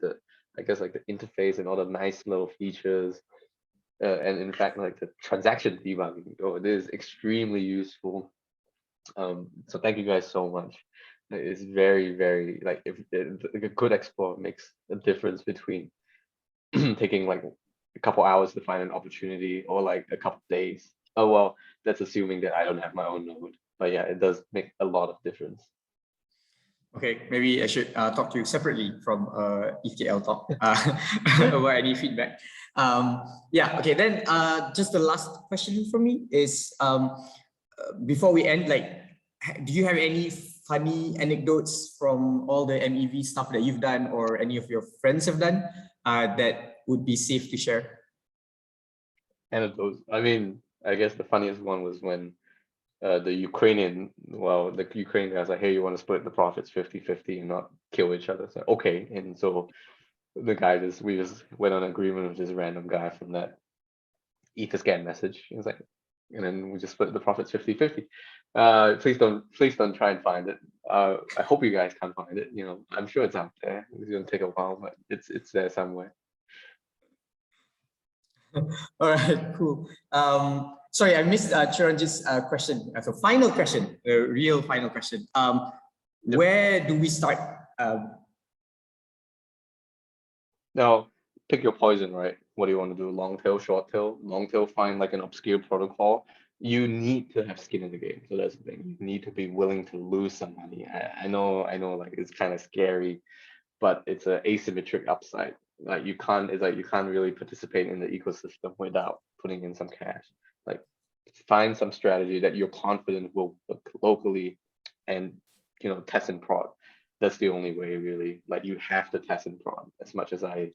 I guess like the interface and all the nice little features, and in fact like the transaction debugging. Oh, it is extremely useful. So thank you guys so much. It's very like if a good explorer makes a difference between taking like a couple hours to find an opportunity or like a couple days. Oh well, that's assuming that I don't have my own node. But yeah, it does make a lot of difference. Okay, maybe I should talk to you separately from ETL talk about any feedback. Yeah, okay, then just the last question for me is before we end, like, do you have any funny anecdotes from all the MEV stuff that you've done or any of your friends have done that would be safe to share? Anecdotes. I mean, I guess the funniest one was when the Ukrainian guys like, hey, you want to split the profits 50-50 and not kill each other? So okay, and so we just went on agreement with this random guy from that Etherscan message. He was like, and then we just split the profits 50-50. Please don't try and find it. I hope you guys can find it. You know, I'm sure it's out there. It's gonna take a while, but it's there somewhere. All right, cool. Sorry, I missed Chiranjit's question. So final question, the real final question. Where do we start? Now, pick your poison, right? What do you want to do? Long tail, short tail? Long tail, find like an obscure protocol. You need to have skin in the game. So that's the thing. You need to be willing to lose some money. I know, like it's kind of scary, but it's an asymmetric upside. Like you can't really participate in the ecosystem without putting in some cash. Like find some strategy that you're confident will work locally and test and prod. That's the only way, really. Like you have to test and prod. As much as I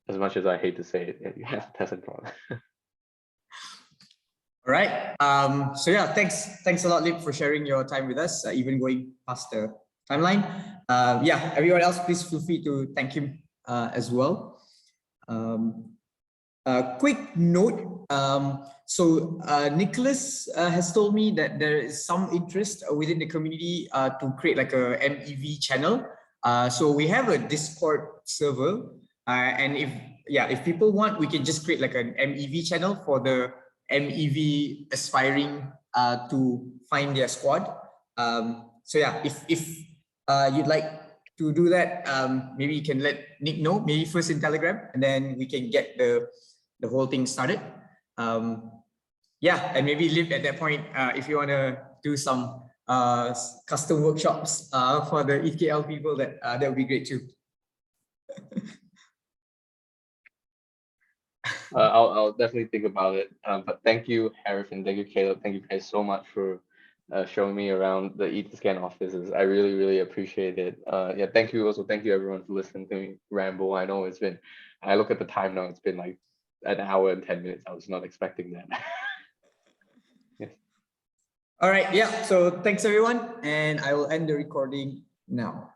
hate to say it, you have to test and prod. All right. So yeah, thanks a lot, Lip, for sharing your time with us, even going past the timeline. Yeah, everyone else, please feel free to thank him as well. Quick note. Nicholas has told me that there is some interest within the community to create like a MEV channel. So we have a Discord server, and if people want, we can just create like an MEV channel for the MEV aspiring to find their squad. So yeah, if you'd like to do that, maybe you can let Nick know, maybe first in Telegram, and then we can get the whole thing started. Yeah, and maybe Liv at that point, if you want to do some custom workshops for the EKL people, that would be great too. I'll definitely think about it. But thank you, Harif, and thank you, Caleb. Thank you guys so much for showing me around the Etherscan offices. I really appreciate it. Yeah, thank you everyone for listening to me ramble. I know I look at the time now, it's been like an hour and 10 minutes. I was not expecting that. Yes. All right, yeah, so thanks everyone, and I will end the recording now.